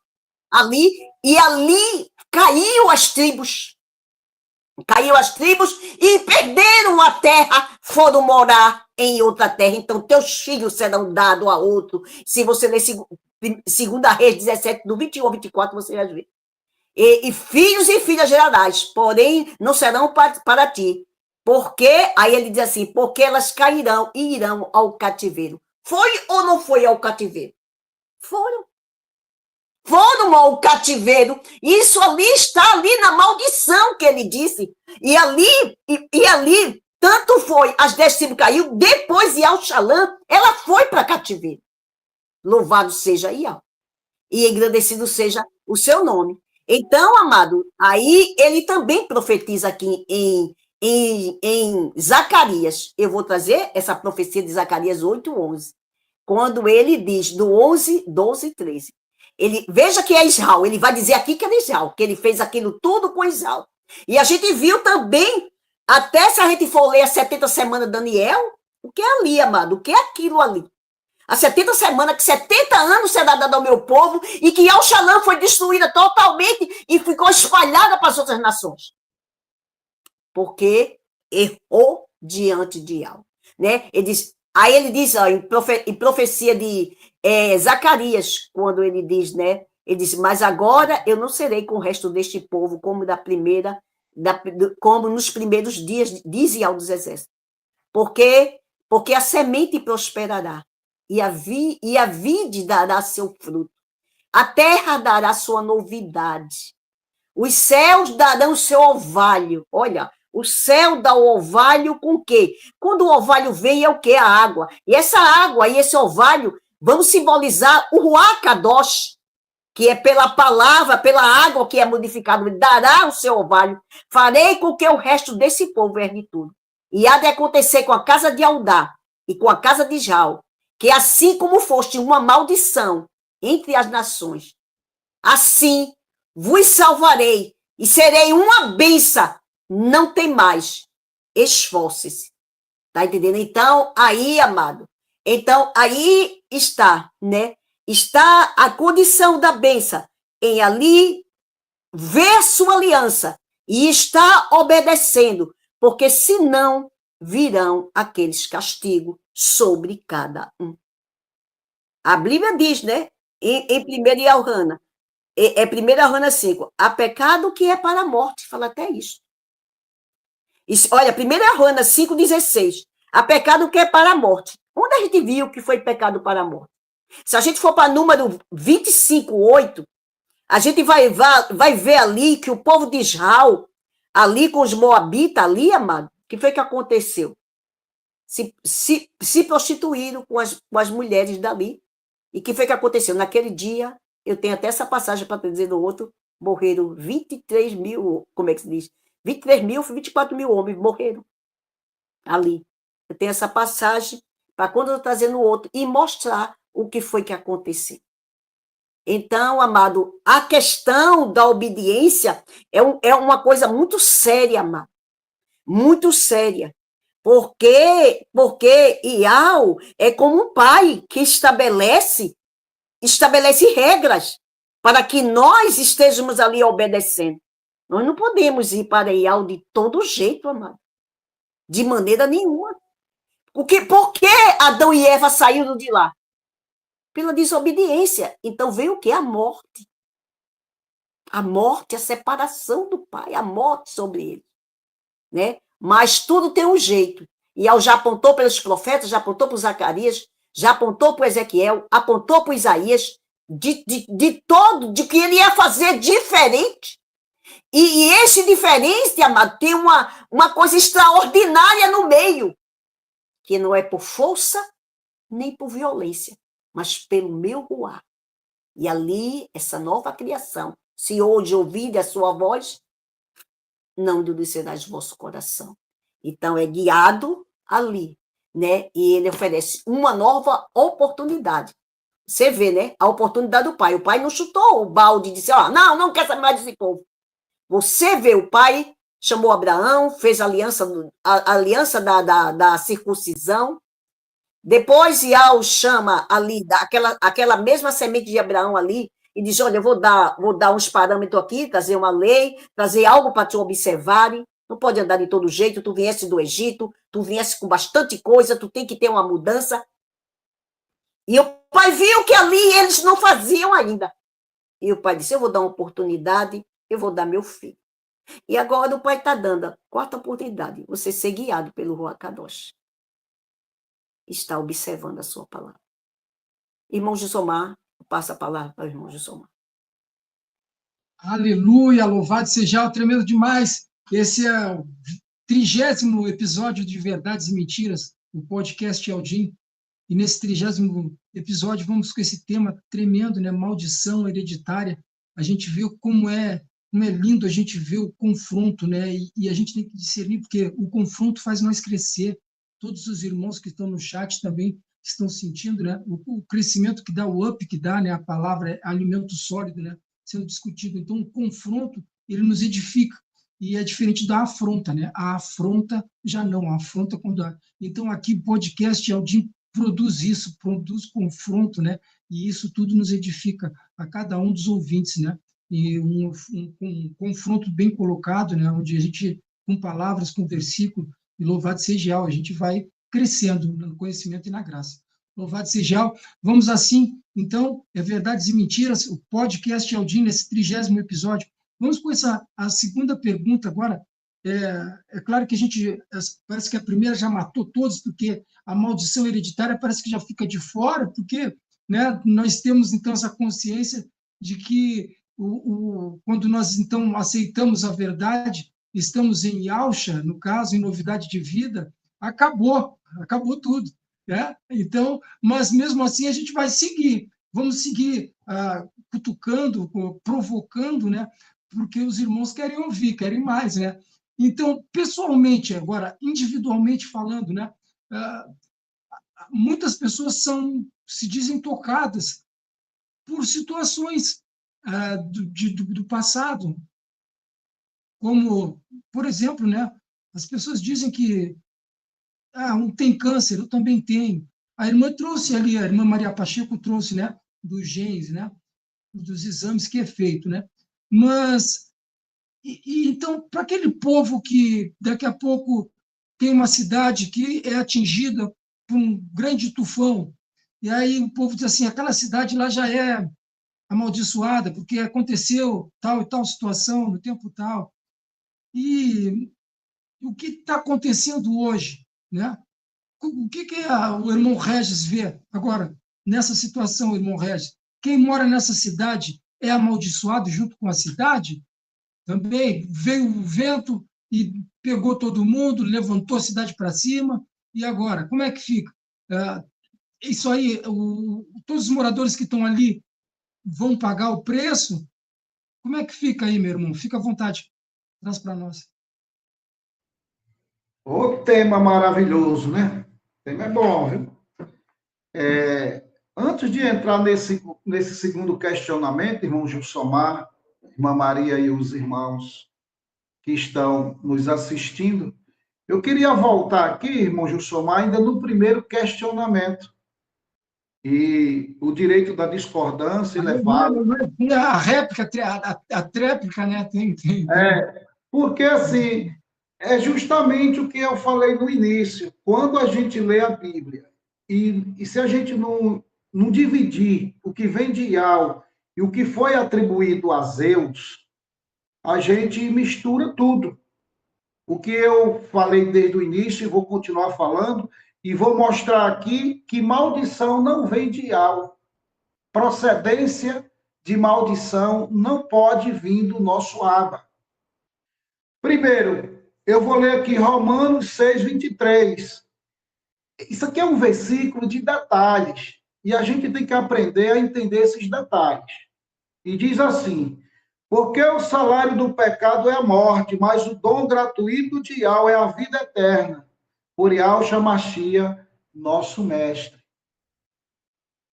ali. E ali caiu as tribos. Caiu as tribos e perderam a terra, foram morar em outra terra. Então, teus filhos serão dados a outro. Se você ler 2 Reis 17, do 21 ao 24, você vai ver. E filhos e filhas gerarás, porém não serão para ti. Porque, aí ele diz assim, porque elas cairão e irão ao cativeiro. Foi ou não foi ao cativeiro? Foram. Foram ao cativeiro. Isso ali está ali na maldição que ele disse. E ali, tanto foi, as 10 tribos caiu, depois Iau Shalã, ela foi para cativeiro. Louvado seja Iau. E engrandecido seja o seu nome. Então, amado, aí ele também profetiza aqui em Zacarias. Eu vou trazer essa profecia de Zacarias 8:11, quando ele diz, do 11, 12 e 13. Veja que é Israel, ele vai dizer aqui que é Israel, que ele fez aquilo tudo com Israel. E a gente viu também, até se a gente for ler as 70 semanas de Daniel, o que é ali, amado, o que é aquilo ali? As 70 semanas, que 70 anos será dado ao meu povo, e que Iau Shalã foi destruída totalmente e ficou espalhada para as outras nações. Porque errou diante de Iau. Né? Aí ele diz, ó, em profecia de Zacarias, quando ele diz, né? Ele diz, mas agora eu não serei com o resto deste povo como como nos primeiros dias, diz Iau dos Exércitos. Porque a semente prosperará. E a vide dará seu fruto. A terra dará sua novidade. Os céus darão seu orvalho. Olha, o céu dá o orvalho com o quê? Quando o orvalho vem, é o quê? A água. E essa água e esse orvalho vão simbolizar o Ruach Kadosh, que é pela palavra, pela água que é modificado. Dará o seu orvalho. Farei com que o resto desse povo herde tudo. E há de acontecer com a casa de Eudá e com a casa de Israel, que assim como foste uma maldição entre as nações, assim vos salvarei e serei uma bênção. Não tem mais. Esforce-se. Tá entendendo? Então, aí, amado, aí está, né? Está a condição da bênção em ali ver sua aliança e está obedecendo, porque senão virão aqueles castigos sobre cada um. A Bíblia diz, né? Em 1 Yohana, 1 Yohana 5, há pecado que é para a morte, fala até isso. Olha, 1 Yohana 5,16, há pecado que é para a morte. Onde a gente viu que foi pecado para a morte? Se a gente for para número 25:8, a gente vai ver ali que o povo de Israel, ali com os moabitas, ali, amado, o que foi que aconteceu? Se prostituíram com as mulheres dali. E o que foi que aconteceu? Naquele dia, eu tenho até essa passagem para dizer no outro, morreram 23 mil, como é que se diz? 23 mil, 24 mil homens morreram ali. Eu tenho essa passagem para quando eu trazer no outro e mostrar o que foi que aconteceu. Então, amado, a questão da obediência é uma coisa muito séria, amado. Muito séria. Porque Iau é como um pai que estabelece regras para que nós estejamos ali obedecendo. Nós não podemos ir para Ial de todo jeito, amado. De maneira nenhuma. Por que Adão e Eva saíram de lá? Pela desobediência. Então veio o quê? A morte. A morte, a separação do Pai, a morte sobre ele. Né? Mas tudo tem um jeito. E já apontou pelos profetas, já apontou para Zacarias, já apontou para Ezequiel, apontou para Isaías, de que ele ia fazer diferente. E esse diferente, amado, tem uma coisa extraordinária no meio, que não é por força nem por violência, mas pelo meu ruar. E ali, essa nova criação, se hoje ouvir a sua voz, não endurecerás o vosso coração. Então, é guiado ali, né? E ele oferece uma nova oportunidade. Você vê, né? A oportunidade do pai. O pai não chutou o balde e disse, não quer saber mais desse povo. Você vê, o pai chamou Abraão, fez a aliança da circuncisão. Depois, Ial chama ali, aquela mesma semente de Abraão ali, e diz, olha, eu vou dar uns parâmetros aqui, trazer uma lei, trazer algo para te observarem. Não pode andar de todo jeito, tu viesse do Egito, tu viesse com bastante coisa, tu tem que ter uma mudança. E o pai viu que ali eles não faziam ainda. E o pai disse, eu vou dar uma oportunidade, eu vou dar meu filho. E agora o pai está dando a quarta oportunidade, você ser guiado pelo Ruach Kadosh. Está observando a sua palavra. Irmão Gilsomar, passa a palavra para o irmão Gilsomar. Aleluia, louvado seja o tremendo demais. Esse é o 30º episódio de Verdades e Mentiras, o podcast Aldim. E nesse 30º episódio vamos com esse tema tremendo, né? Maldição hereditária. A gente vê como é lindo a gente ver o confronto, né? E a gente tem que discernir, porque o confronto faz nós crescer. Todos os irmãos que estão no chat também estão sentindo, né? O crescimento que dá, o up que dá, né? A palavra é alimento sólido, né? Sendo discutido. Então, o confronto, ele nos edifica. E é diferente da afronta, né? A afronta já não, a afronta quando há. Então, aqui, podcast Aldim produz isso, produz confronto, né? E isso tudo nos edifica a cada um dos ouvintes, né? E um confronto bem colocado, né? Onde a gente, com palavras, com versículo, e louvado seja, a gente vai crescendo no conhecimento e na graça. Louvado seja. Vamos assim, então, é Verdades e Mentiras, o podcast Aldim, nesse 30º episódio. Vamos com a segunda pergunta agora. É claro que a gente, parece que a primeira já matou todos, porque a maldição hereditária parece que já fica de fora, porque, né, nós temos, então, essa consciência de que quando nós, então, aceitamos a verdade, estamos em Yalcha, no caso, em novidade de vida, acabou tudo. Né? Então, mas mesmo assim a gente vai seguir, vamos seguir cutucando, provocando, né? Porque os irmãos querem ouvir, querem mais, né? Então, pessoalmente, agora, individualmente falando, né? Muitas pessoas se dizem tocadas por situações do passado, como, por exemplo, né? As pessoas dizem que um tem câncer, eu também tenho. A irmã trouxe ali, a irmã Maria Pacheco trouxe, né, dos genes, né, dos exames que é feito, né? Mas, então, para aquele povo que daqui a pouco tem uma cidade que é atingida por um grande tufão, e aí o povo diz assim, aquela cidade lá já é amaldiçoada, porque aconteceu tal e tal situação no tempo tal. E o que está acontecendo hoje, né? O que o irmão Regis vê agora, nessa situação, irmão Regis? Quem mora nessa cidade é amaldiçoado junto com a cidade? Também veio o vento e pegou todo mundo, levantou a cidade para cima, e agora? Como é que fica? Isso aí, todos os moradores que estão ali vão pagar o preço? Como é que fica aí, meu irmão? Fica à vontade, traz para nós. O tema maravilhoso, né? O tema é bom, viu? Antes de entrar nesse segundo questionamento, irmão Gilsomar, irmã Maria e os irmãos que estão nos assistindo, eu queria voltar aqui, irmão Gilsomar, ainda no primeiro questionamento. E o direito da discordância ele é válido. A réplica, a tréplica, né? Tem. Porque, assim, é justamente o que eu falei no início. Quando a gente lê a Bíblia, e se a gente não dividir o que vem de Yahweh e o que foi atribuído a Zeus, a gente mistura tudo. O que eu falei desde o início, e vou continuar falando, e vou mostrar aqui que maldição não vem de Yahweh. Procedência de maldição não pode vir do nosso Abba. Primeiro, eu vou ler aqui Romanos 6, 23. Isso aqui é um versículo de detalhes, e a gente tem que aprender a entender esses detalhes. E diz assim: porque o salário do pecado é a morte, mas o dom gratuito de Yahweh é a vida eterna, por Yahshua Mashiach, nosso mestre.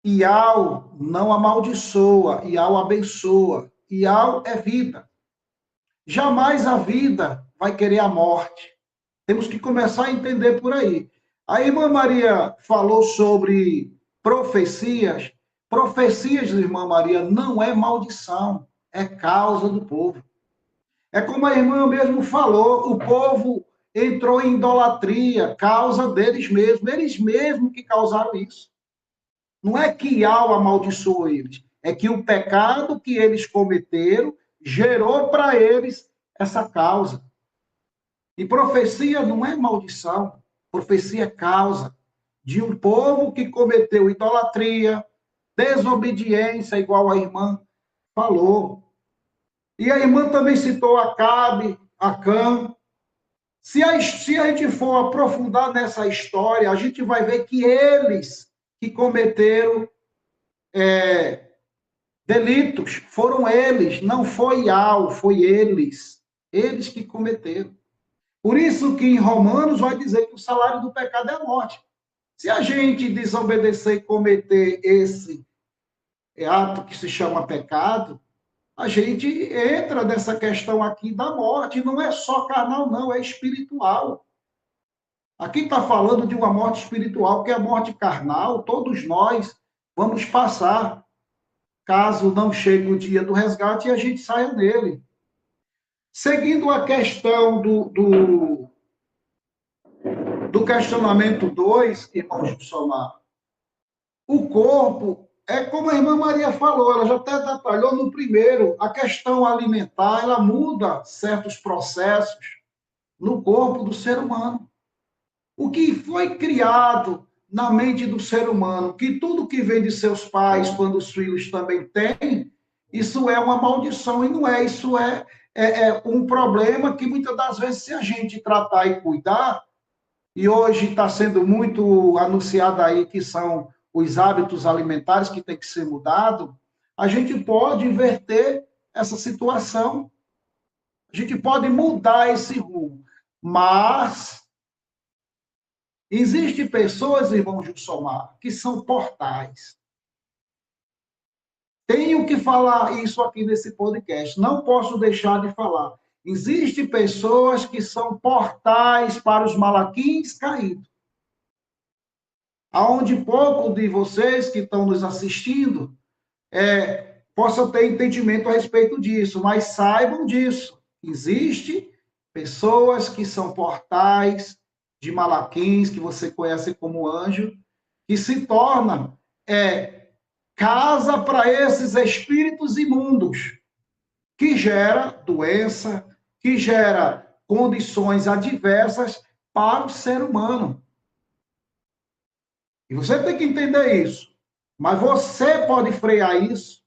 Yahweh não amaldiçoa, Yahweh abençoa. Yahweh é vida. Jamais a vida vai querer a morte. Temos que começar a entender por aí. A irmã Maria falou sobre profecias. Profecias, irmã Maria, não é maldição, é causa do povo. É como a irmã mesmo falou, o povo entrou em idolatria, causa deles mesmos. Eles mesmos que causaram isso. Não é que Yahweh amaldiçoou eles, é que o pecado que eles cometeram gerou para eles essa causa. E profecia não é maldição, profecia é causa de um povo que cometeu idolatria, desobediência, igual a irmã falou. E a irmã também citou Acabe, Acã. Se a gente for aprofundar nessa história, a gente vai ver que eles que cometeram delitos, foram eles, não foi Yahweh, foi eles que cometeram. Por isso que em Romanos vai dizer que o salário do pecado é a morte. Se a gente desobedecer e cometer esse ato que se chama pecado, a gente entra nessa questão aqui da morte. Não é só carnal, não, é espiritual. Aqui está falando de uma morte espiritual, porque a morte carnal, todos nós vamos passar, caso não chegue o dia do resgate e a gente saia nele. Seguindo a questão do questionamento 2, irmão Somar, o corpo, é como a irmã Maria falou, ela já até detalhou no primeiro, a questão alimentar, ela muda certos processos no corpo do ser humano. O que foi criado na mente do ser humano, que tudo que vem de seus pais, quando os filhos também têm, isso é uma maldição, e não é, isso é um problema que muitas das vezes, se a gente tratar e cuidar, e hoje está sendo muito anunciado aí que são os hábitos alimentares que tem que ser mudado, a gente pode inverter essa situação, a gente pode mudar esse rumo, mas existem pessoas, irmão Gilsomar, que são portais. Tenho que falar isso aqui nesse podcast, não posso deixar de falar. Existem pessoas que são portais para os malaquins caídos. Aonde pouco de vocês que estão nos assistindo possam ter entendimento a respeito disso, mas saibam disso. Existem pessoas que são portais de malaquins, que você conhece como anjo, que se tornam casa para esses espíritos imundos, que gera doença, que gera condições adversas para o ser humano. E você tem que entender isso. Mas você pode frear isso,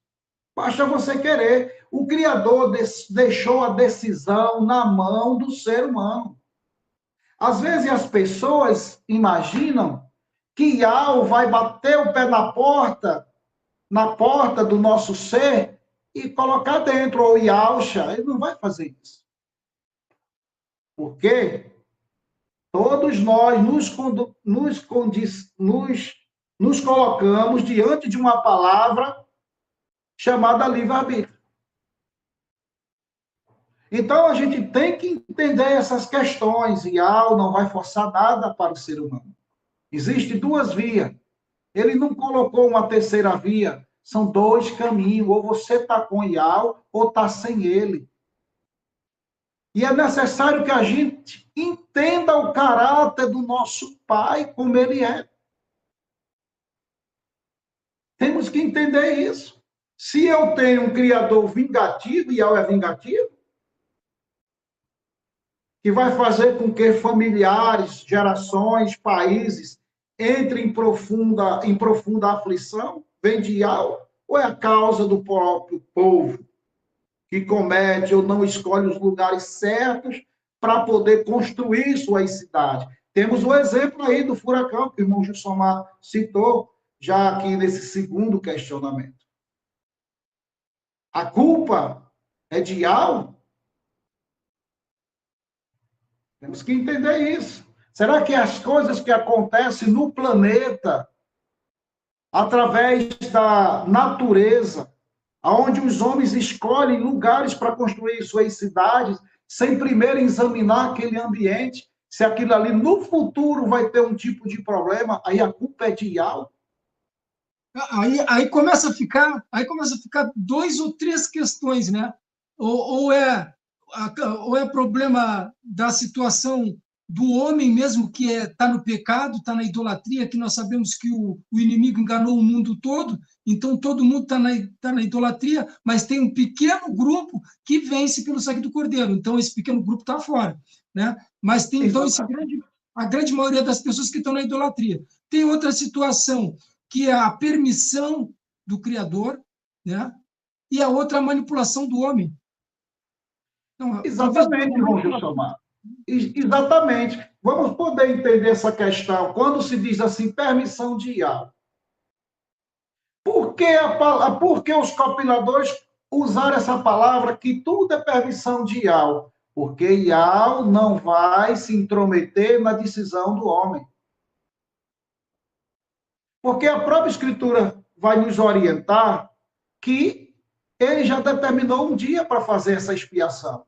basta você querer. O Criador deixou a decisão na mão do ser humano. Às vezes as pessoas imaginam que Yahweh vai bater o pé na porta do nosso ser e colocar dentro, ou Yahshua. Ele não vai fazer isso. Porque todos nós nos colocamos diante de uma palavra chamada livre-arbítrio. Então, a gente tem que entender essas questões. Yahweh não vai forçar nada para o ser humano. Existem duas vias. Ele não colocou uma terceira via. São dois caminhos. Ou você está com Iau, ou está sem ele. E é necessário que a gente entenda o caráter do nosso Pai, como ele é. Temos que entender isso. Se eu tenho um Criador vingativo, e Iau é vingativo, que vai fazer com que familiares, gerações, países entrem em profunda aflição, vem de Iau, ou é a causa do próprio povo que comete ou não escolhe os lugares certos para poder construir suas cidades? Temos o exemplo aí do furacão, que o irmão Gilsomar citou, já aqui nesse segundo questionamento. A culpa é de Iau? Temos que entender isso. Será que as coisas que acontecem no planeta, através da natureza, onde os homens escolhem lugares para construir suas cidades, sem primeiro examinar aquele ambiente, se aquilo ali no futuro vai ter um tipo de problema, aí a culpa é de Iau? Aí começa a ficar dois ou três questões, né? Ou é problema da situação do homem mesmo, que está no pecado, está na idolatria, que nós sabemos que o inimigo enganou o mundo todo, então todo mundo está na idolatria, mas tem um pequeno grupo que vence pelo sangue do Cordeiro, então esse pequeno grupo está fora, né? Mas tem então a grande maioria das pessoas que estão na idolatria. Tem outra situação, que é a permissão do Criador, né? E a outra, a manipulação do homem. Então, exatamente, irmão Gilsomar. Exatamente. Vamos poder entender essa questão. Quando se diz assim, permissão de Iau. Por que os compiladores usaram essa palavra que tudo é permissão de Iau? Porque Iau não vai se intrometer na decisão do homem. Porque a própria Escritura vai nos orientar que ele já determinou um dia para fazer essa expiação.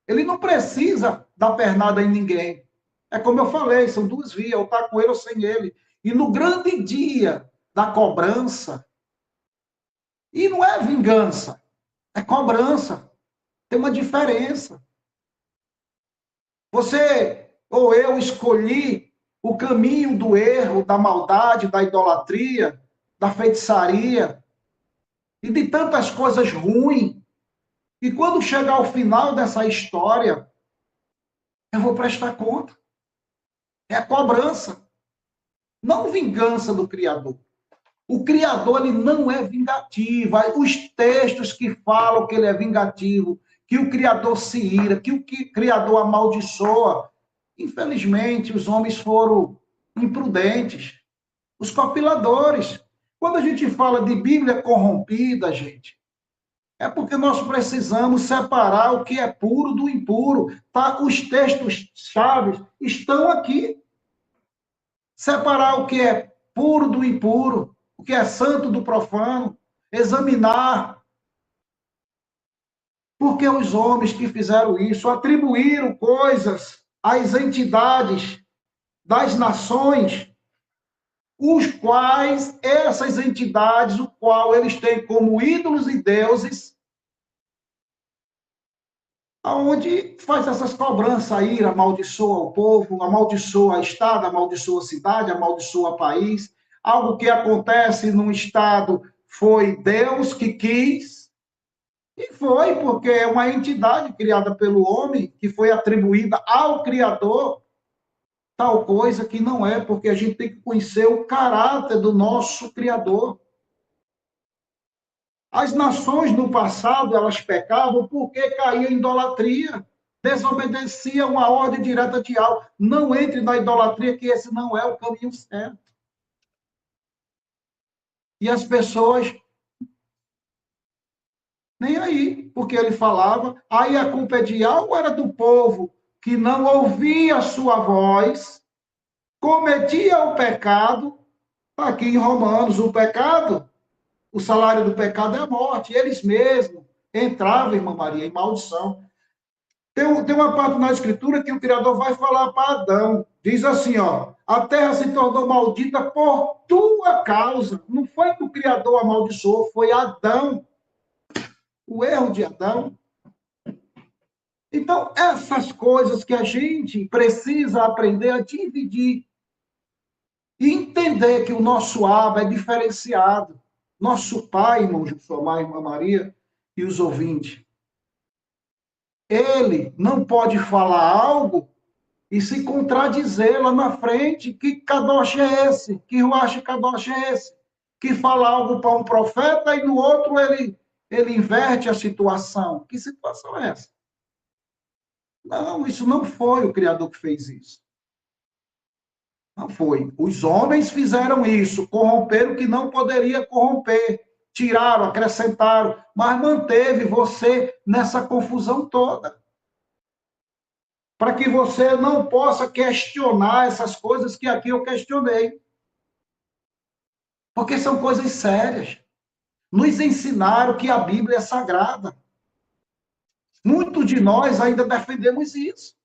Ele não precisa dar pernada em ninguém. É como eu falei, são duas vias, ou está com ele ou sem ele. E no grande dia da cobrança, e não é vingança, é cobrança. Tem uma diferença. Você ou eu escolhi o caminho do erro, da maldade, da idolatria, da feitiçaria e de tantas coisas ruins. E quando chegar ao final dessa história, eu vou prestar conta. É a cobrança, não vingança do Criador. O Criador, ele não é vingativo. Os textos que falam que ele é vingativo, que o Criador se ira, que o Criador amaldiçoa, infelizmente, os homens foram imprudentes. Os compiladores. Quando a gente fala de Bíblia corrompida, gente, é porque nós precisamos separar o que é puro do impuro. Tá? Os textos chaves estão aqui. Separar o que é puro do impuro, o que é santo do profano, examinar. Porque os homens que fizeram isso atribuíram coisas às entidades das nações, os quais essas entidades, o qual eles têm como ídolos e deuses, aonde faz essas cobranças aí, amaldiçoa o povo, amaldiçoa o estado, amaldiçoa a cidade, amaldiçoa o país. Algo que acontece num estado foi Deus que quis, e foi porque é uma entidade criada pelo homem, que foi atribuída ao Criador, tal coisa que não é, porque a gente tem que conhecer o caráter do nosso Criador. As nações no passado, elas pecavam porque caíam em idolatria, desobedeciam a ordem direta de Iau. Não entre na idolatria, que esse não é o caminho certo. E as pessoas, nem aí, porque ele falava, aí a culpa é de Iau ou era do povo que não ouvia a sua voz, cometia o pecado? Aqui em Romanos, o pecado, o salário do pecado é a morte. Eles mesmos entravam, irmã Maria, em maldição. Tem uma parte na Escritura que o Criador vai falar para Adão, Diz assim, ó, a terra se tornou maldita por tua causa. Não foi que o Criador amaldiçoou, foi Adão. O erro de Adão. Então, essas coisas que a gente precisa aprender a dividir e entender que o nosso Abba é diferenciado. Nosso pai, irmão Gilsomar, irmã Maria e os ouvintes, ele não pode falar algo e se contradizer lá na frente. Que Kadosh é esse? Que Ruach Kadosh é esse? Que fala algo para um profeta e no outro ele inverte a situação. Que situação é essa? Não, isso não foi o Criador que fez isso. Não foi. Os homens fizeram isso, corromperam o que não poderia corromper, tiraram, acrescentaram, mas manteve você nessa confusão toda. Para que você não possa questionar essas coisas que aqui eu questionei. Porque são coisas sérias. Nos ensinaram que a Bíblia é sagrada. Muitos de nós ainda defendemos isso.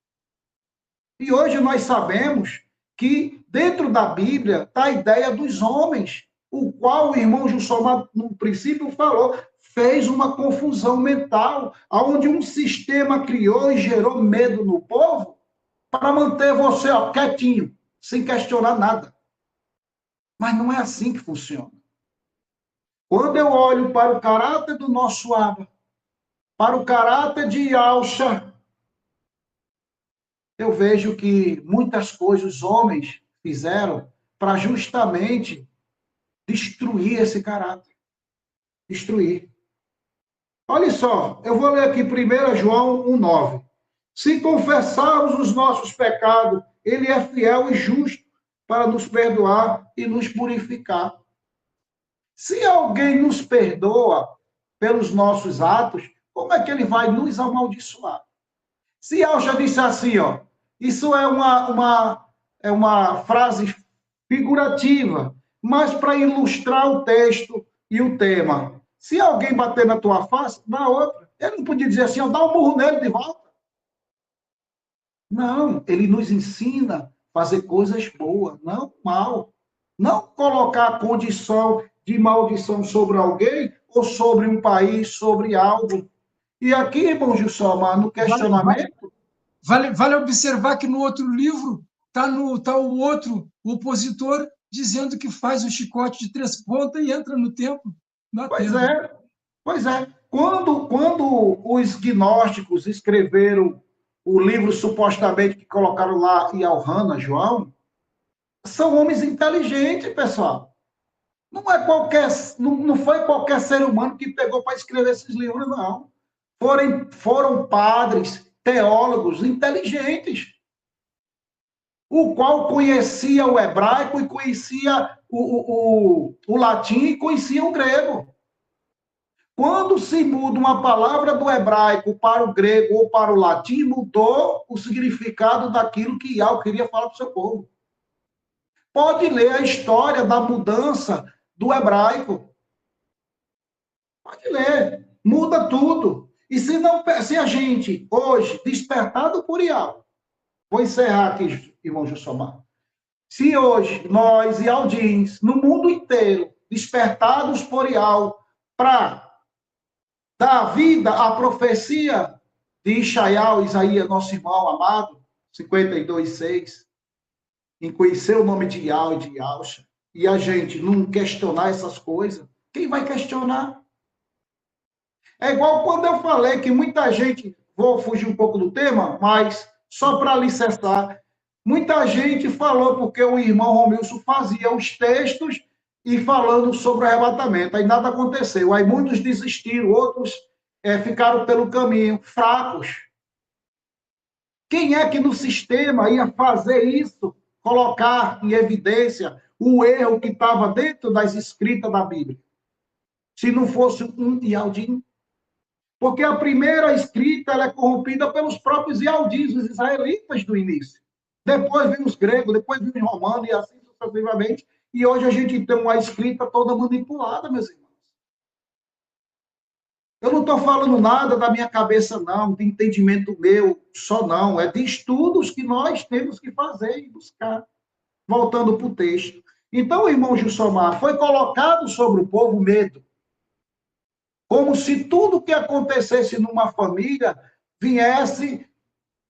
E hoje nós sabemos que dentro da Bíblia está a ideia dos homens, o qual o irmão Gilsomar, no princípio, falou, fez uma confusão mental, onde um sistema criou e gerou medo no povo para manter você ó, quietinho, sem questionar nada. Mas não é assim que funciona. Quando eu olho para o caráter do nosso Abba, para o caráter de Yahusha, eu vejo que muitas coisas os homens fizeram para justamente destruir esse caráter. Destruir. Olha só, eu vou ler aqui 1 João 1,9. Se confessarmos os nossos pecados, ele é fiel e justo para nos perdoar e nos purificar. Se alguém nos perdoa pelos nossos atos, como é que ele vai nos amaldiçoar? Se Alcha disse assim, ó, isso é uma frase figurativa, mas para ilustrar o texto e o tema. Se alguém bater na tua face, dá outra. Ele não podia dizer assim, ó, dá um murro nele de volta. Não, ele nos ensina a fazer coisas boas, não mal. Não colocar condição de maldição sobre alguém ou sobre um país, sobre algo. E aqui, irmão Gilsomar, no questionamento... Vale observar que no outro livro está o outro opositor dizendo que faz o chicote de 3 pontas e entra no templo. Pois é. Quando os gnósticos escreveram o livro supostamente que colocaram lá em Al-Hana, João, são homens inteligentes, pessoal. Não foi qualquer ser humano que pegou para escrever esses livros, não. Foram padres, teólogos inteligentes, o qual conhecia o hebraico e conhecia o latim e conhecia o grego. Quando se muda uma palavra do hebraico para o grego ou para o latim, mudou o significado daquilo que Yahweh queria falar para o seu povo. Pode ler a história da mudança do hebraico. Pode ler. Muda tudo. E se a gente, hoje, despertado por Yahweh, vou encerrar aqui, irmão Gilsomar. Se hoje, nós, Yaldins, no mundo inteiro, despertados por Yahweh, para dar vida à profecia de Ishaiah, Isaías, nosso irmão amado, 52:6, em conhecer o nome de Yahweh e de Yahusha, e a gente não questionar essas coisas, quem vai questionar? É igual quando eu falei que muita gente, vou fugir um pouco do tema, mas só para alicerçar, muita gente falou porque o irmão Romilson fazia os textos e falando sobre o arrebatamento, aí nada aconteceu, aí muitos desistiram, outros ficaram pelo caminho, fracos. Quem é que no sistema ia fazer isso, colocar em evidência o erro que estava dentro das escritas da Bíblia? Se não fosse um Yaldin. Porque a primeira escrita ela é corrompida pelos próprios Yaldins, os israelitas do início. Depois vem os gregos, depois vem os romanos e assim sucessivamente. E hoje a gente tem uma escrita toda manipulada, meus irmãos. Eu não estou falando nada da minha cabeça, não, de entendimento meu, só não. É de estudos que nós temos que fazer e buscar. Voltando para o texto. Então, irmão Gilsomar, foi colocado sobre o povo medo. Como se tudo que acontecesse numa família viesse,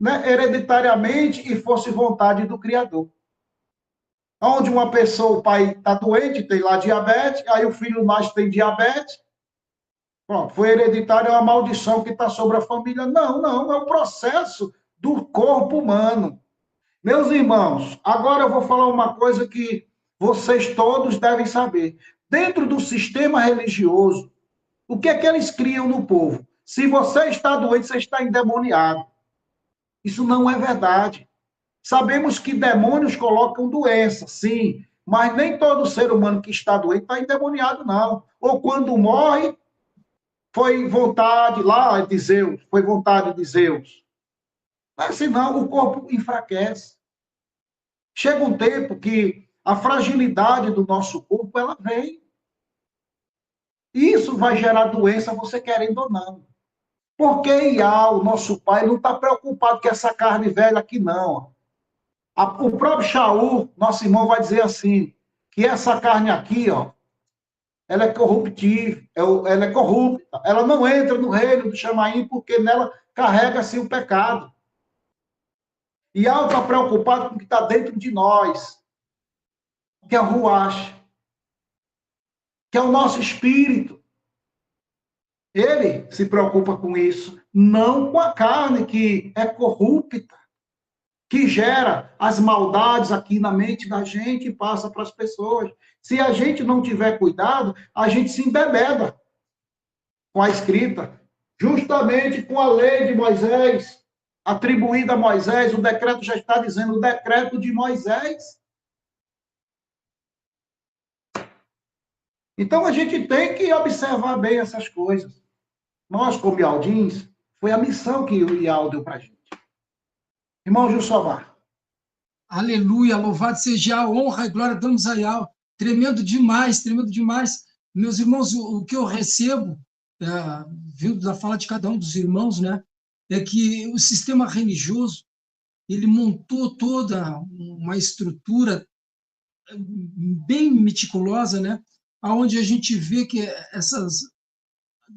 né, hereditariamente e fosse vontade do Criador. Onde uma pessoa, o pai está doente, tem lá diabetes, aí o filho nasce tem diabetes, pronto, foi hereditário, é uma maldição que está sobre a família. Não, não, é o processo do corpo humano. Meus irmãos, agora eu vou falar uma coisa que vocês todos devem saber. Dentro do sistema religioso, o que é que eles criam no povo? Se você está doente, você está endemoniado. Isso não é verdade. Sabemos que demônios colocam doença, sim, mas nem todo ser humano que está doente está endemoniado, não. Ou quando morre, foi vontade lá de Zeus, foi vontade de Zeus. Mas senão o corpo enfraquece. Chega um tempo que a fragilidade do nosso corpo, ela vem. Isso vai gerar doença, você querendo ou não. Porque Iá, o nosso pai, não está preocupado com essa carne velha aqui, não. O próprio Shaul, nosso irmão, vai dizer assim, que essa carne aqui, ó, ela é corruptível, ela é corrupta, ela não entra no reino do Chamaim porque nela carrega-se o pecado. E Iá está preocupado com o que está dentro de nós, que é o Ruach, que é o nosso espírito. Ele se preocupa com isso, não com a carne que é corrupta, que gera as maldades aqui na mente da gente e passa para as pessoas. Se a gente não tiver cuidado, a gente se embebeda com a escrita, justamente com a lei de Moisés, atribuída a Moisés, o decreto já está dizendo, o decreto de Moisés. Então, a gente tem que observar bem essas coisas. Nós, como Ialdins, foi a missão que o Ial deu para a gente. Irmão Gilsomar. Aleluia, louvado seja a honra e glória damos a Ial. Tremendo demais, tremendo demais. Meus irmãos, o que eu recebo, vindo da fala de cada um dos irmãos, né, é que o sistema religioso, ele montou toda uma estrutura bem meticulosa, né, onde a gente vê que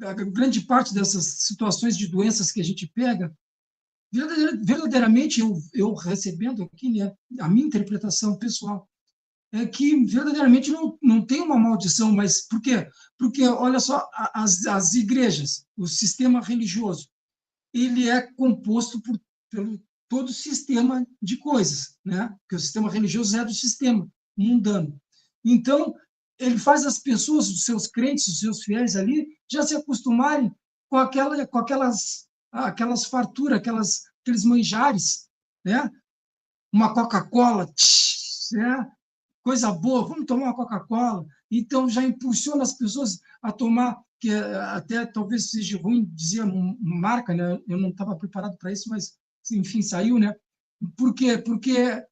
a grande parte dessas situações de doenças que a gente pega, verdadeiramente, eu recebendo aqui, né, a minha interpretação pessoal, é que verdadeiramente não tem uma maldição, mas por quê? Porque, olha só, as igrejas, o sistema religioso, ele é composto pelo todo sistema de coisas, né? Porque o sistema religioso é do sistema mundano. Então, ele faz as pessoas, os seus crentes, os seus fiéis ali, já se acostumarem com aquelas farturas, aqueles manjares, né? Uma Coca-Cola, né? Coisa boa, vamos tomar uma Coca-Cola. Então, já impulsiona as pessoas a tomar, que até talvez seja ruim dizer marca, né? Eu não estava preparado para isso, mas, enfim, saiu, né? Por quê? Porque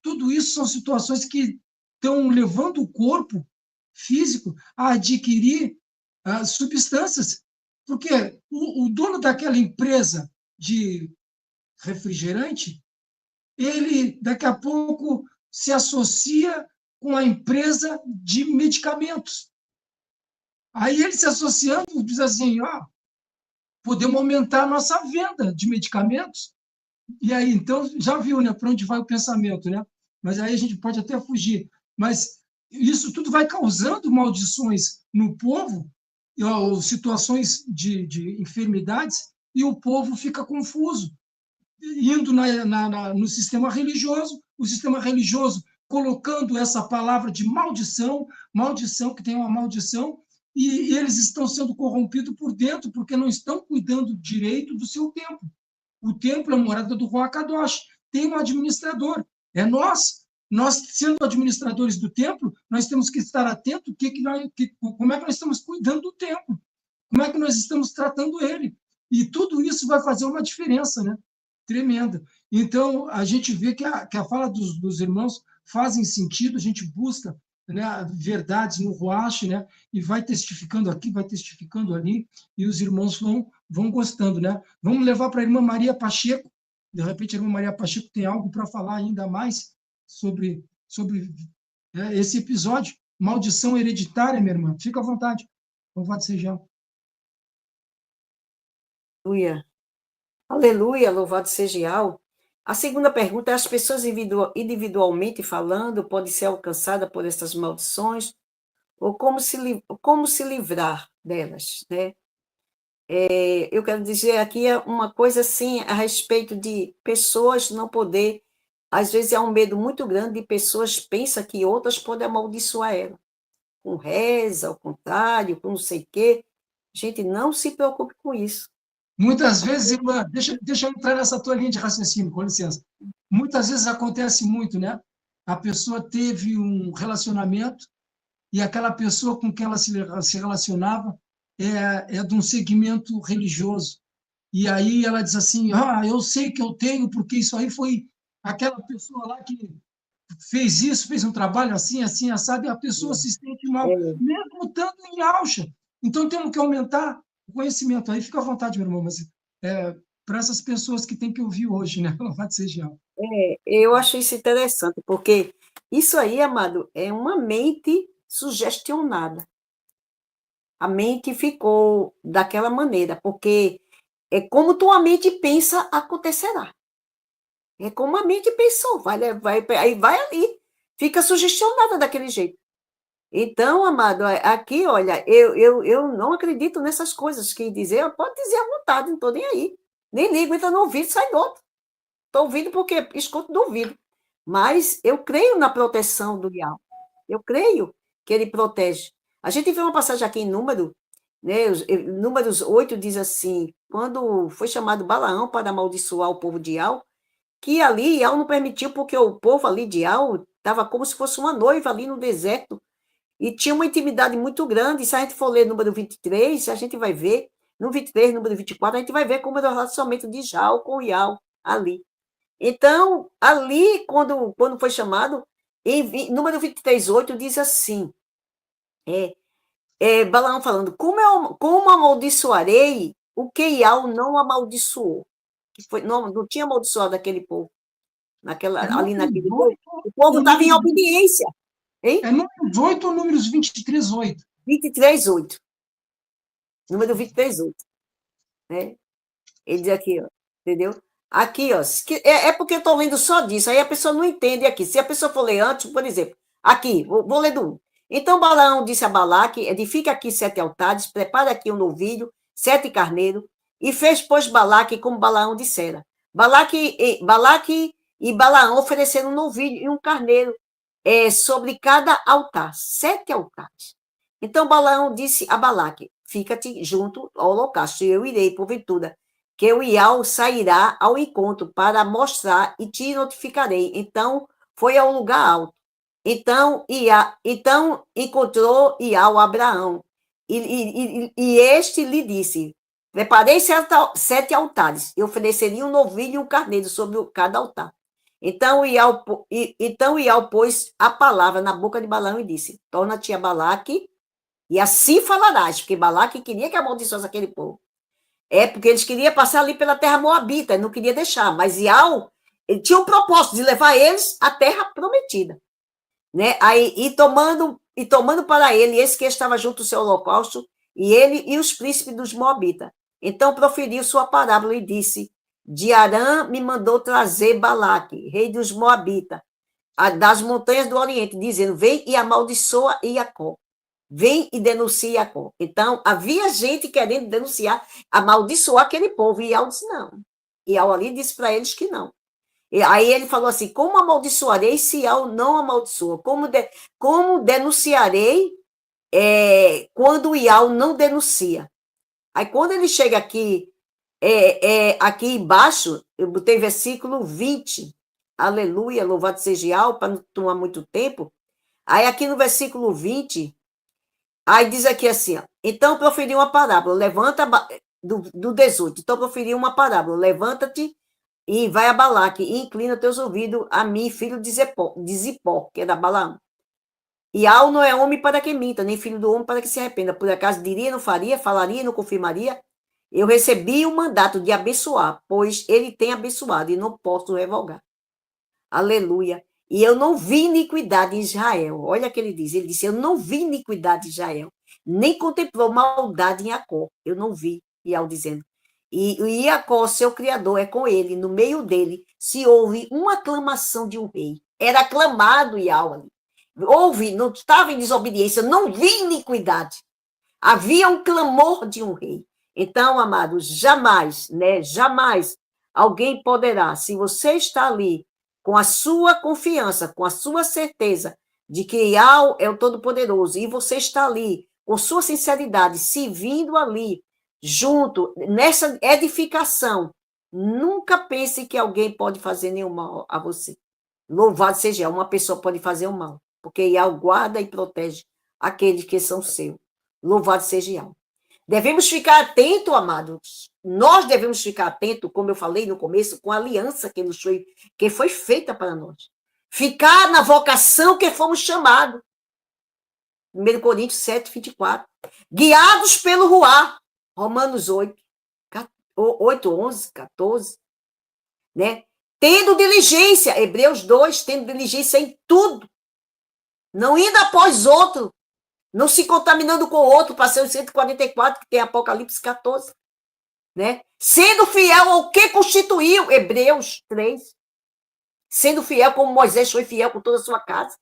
tudo isso são situações que estão levando o corpo físico a adquirir substâncias. Porque o dono daquela empresa de refrigerante, ele, daqui a pouco, se associa com a empresa de medicamentos. Aí ele se associando, diz assim, podemos aumentar a nossa venda de medicamentos. E aí, então, já viu, né, para onde vai o pensamento, né? Mas aí a gente pode até fugir. Mas isso tudo vai causando maldições no povo, ou situações de enfermidades, e o povo fica confuso, indo no sistema religioso, o sistema religioso colocando essa palavra de maldição, que tem uma maldição, e eles estão sendo corrompidos por dentro, porque não estão cuidando direito do seu templo. O templo é a morada do Ruach Kadosh, tem um administrador, é nós. Nós, sendo administradores do templo, nós temos que estar atentos como é que nós estamos cuidando do templo, como é que nós estamos tratando ele. E tudo isso vai fazer uma diferença, né? Tremenda. Então, a gente vê que a fala dos irmãos fazem sentido, a gente busca né, verdades no Ruach, né, e vai testificando aqui, vai testificando ali, e os irmãos vão gostando, né? Vamos levar para a irmã Maria Pacheco, de repente a irmã Maria Pacheco tem algo para falar ainda mais sobre esse episódio, maldição hereditária, minha irmã. Fica à vontade. Louvado seja. Aleluia. Aleluia, louvado seja Yahweh. A segunda pergunta é: as pessoas individualmente falando podem ser alcançadas por essas maldições? Ou como se livrar delas, né? Eu quero dizer aqui uma coisa assim a respeito de pessoas não poder, às vezes há um medo muito grande de pessoas pensam que outras podem amaldiçoar ela, com reza, ao contrário, com não sei o quê. Gente, não se preocupe com isso. Muitas vezes, irmã, deixa eu entrar nessa tua linha de raciocínio, com licença. Muitas vezes acontece muito, né? A pessoa teve um relacionamento e aquela pessoa com quem ela se relacionava é de um segmento religioso. E aí ela diz assim, eu sei que eu tenho, porque isso aí foi aquela pessoa lá que fez isso, fez um trabalho assim, assim, assado, e a pessoa se sente mal, É, mesmo estando em alcha. Então, temos que aumentar o conhecimento. Aí fica à vontade, meu irmão, mas para essas pessoas que têm que ouvir hoje, né? Louvado seja. eu acho isso interessante, porque isso aí, amado, é uma mente sugestionada. A mente ficou daquela maneira, porque é como tua mente pensa, acontecerá. É como a mente pensou, aí vai ali, fica sugestionada daquele jeito. Então, amado, aqui, olha, eu não acredito nessas coisas que dizer, pode dizer à vontade, não estou nem aí. Nem ligo, entra no ouvido, sai do outro. Estou ouvindo porque escuto do ouvido. Mas eu creio na proteção do Ial. Eu creio que ele protege. A gente vê uma passagem aqui em Números 8 diz assim, quando foi chamado Balaão para amaldiçoar o povo de Ial, que ali Ial não permitiu, porque o povo ali de Ial estava como se fosse uma noiva ali no deserto, e tinha uma intimidade muito grande. Se a gente for ler número 23, a gente vai ver, no 23, número 24, a gente vai ver como era o relacionamento de Jal com Ial ali. Então, ali, quando foi chamado, número 23:8 diz assim, Balaão falando, como amaldiçoarei o que Ial não amaldiçoou? Não tinha amaldiçoado aquele povo, ali naquele povo. O povo estava em obediência, hein? É números 8 ou números 23:8? 23:8. Número 23:8. Né? Ele diz aqui, ó, entendeu? Aqui, ó, é porque eu estou lendo só disso, aí a pessoa não entende aqui. Se a pessoa for ler antes, por exemplo, aqui, vou ler do 1. Então Balaão disse a Balaque, edifica aqui 7 altares, prepara aqui um novilho, 7 carneiros, e fez, pois, Balaque como Balaão dissera. Balaque e Balaão ofereceram um novilho e um carneiro sobre cada altar, 7 altares. Então Balaão disse a Balaque, fica-te junto ao holocausto, e eu irei, porventura, que o Ial sairá ao encontro para mostrar e te notificarei. Então, foi ao lugar alto. Então encontrou Ial Abraão. E este lhe disse, preparei 7 altares, e ofereceria um novilho e um carneiro sobre cada altar. Então Ial pôs a palavra na boca de Balaão e disse, torna-te a Balaque, e assim falarás, porque Balaque queria que amaldiçoasse aquele povo. Porque eles queriam passar ali pela terra moabita, não queria deixar, mas Ial ele tinha um propósito de levar eles à terra prometida, né? Aí, e tomando para ele, esse que estava junto ao seu holocausto, e ele e os príncipes dos moabitas. Então proferiu sua parábola e disse, de Arã me mandou trazer Balaque, rei dos moabitas, das montanhas do Oriente, dizendo, vem e amaldiçoa Jacó. Vem e denuncia Jacó. Então, havia gente querendo denunciar, amaldiçoar aquele povo. E Ial disse não. Ial ali disse para eles que não. E aí ele falou assim, como amaldiçoarei se Ial não amaldiçoa? Como denunciarei quando Ial não denuncia? Aí quando ele chega aqui, aqui embaixo, eu botei versículo 20. Aleluia, louvado seja Ial, para não tomar muito tempo. Aí aqui no versículo 20... Aí diz aqui assim, ó, então proferiu uma parábola, do 18, então proferiu uma parábola, levanta-te e vai a Balaque, e inclina teus ouvidos a mim, filho de Zippor, que é da Balaão. Iau não é homem para que minta, nem filho do homem para que se arrependa. Por acaso diria, não faria, falaria, não confirmaria? Eu recebi o mandato de abençoar, pois ele tem abençoado e não posso revogar. Aleluia. E eu não vi iniquidade em Israel. Olha o que ele diz. Ele disse, eu não vi iniquidade em Israel, nem contemplou maldade em Jacó. Eu não vi, Iau dizendo. E Jacó, seu criador, é com ele, no meio dele, se ouve uma aclamação de um rei. Era aclamado Iau ali. Houve, não estava em desobediência, não vi iniquidade. Havia um clamor de um rei. Então, amados, jamais, né? Jamais alguém poderá, se você está ali com a sua confiança, com a sua certeza de que Iau é o Todo-Poderoso, e você está ali com sua sinceridade, se vindo ali, junto, nessa edificação, nunca pense que alguém pode fazer nenhum mal a você. Louvado seja Iau, uma pessoa pode fazer o mal, porque Iau guarda e protege aqueles que são seus. Louvado seja Iau. Devemos ficar atentos, amados. Nós devemos ficar atentos, como eu falei no começo, com a aliança que foi feita para nós. Ficar na vocação que fomos chamados. 1 Coríntios 7, 24. Guiados pelo Ruá. Romanos 8, 11, 14. Né? Tendo diligência. Hebreus 2, tendo diligência em tudo. Não indo após outro. Não se contaminando com o outro, para ser o 144, que tem Apocalipse 14. Né? Sendo fiel ao que constituiu, Hebreus 3. Sendo fiel como Moisés foi fiel com toda a sua casa.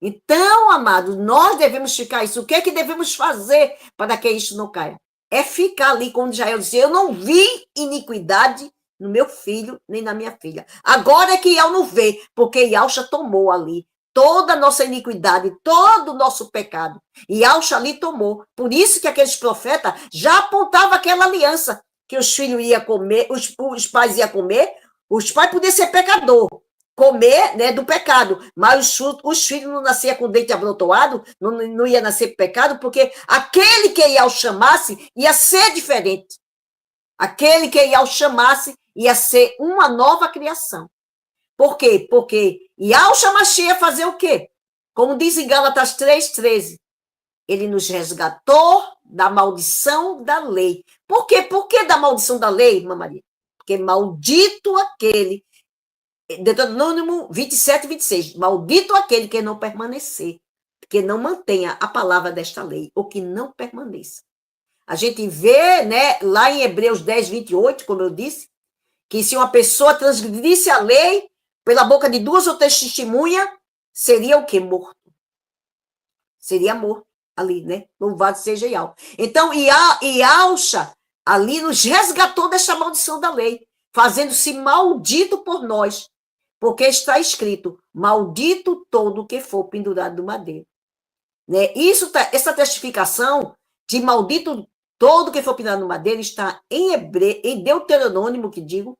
Então, amados, nós devemos ficar isso. O que é que devemos fazer para que isso não caia? É ficar ali, como Israel disse, eu não vi iniquidade no meu filho, nem na minha filha. Agora é que Iau não vê, porque Iau já tomou ali toda a nossa iniquidade, todo o nosso pecado. E Alxa ali tomou. Por isso que aqueles profetas já apontavam aquela aliança, que os filhos iam comer, os pais iam comer, os pais podiam ser pecador, comer, né, do pecado, mas os filhos não nasciam com dente abrotoado, não ia nascer pecado, porque aquele que Iau chamasse ia ser diferente. Aquele que Iau chamasse ia ser uma nova criação. Por quê? Porque Yahshua Mashiach fazer o quê? Como diz em Gálatas 3,13, ele nos resgatou da maldição da lei. Por quê? Por que da maldição da lei, irmã Maria? Porque maldito aquele, Deuteronômio 27, 26, maldito aquele que não permanecer, que não mantenha a palavra desta lei, ou que não permaneça. A gente vê, né, lá em Hebreus 10, 28, como eu disse, que se uma pessoa transgredisse a lei, pela boca de 2 ou 3 testemunhas, seria o quê? Morto. Seria morto ali, né? Louvado seja Iau. Então, Yahshua ali nos resgatou desta maldição da lei, fazendo-se maldito por nós, porque está escrito, maldito todo que for pendurado no madeiro. Né? Essa testificação de maldito todo que for pendurado no madeiro está em Deuteronômio, que digo,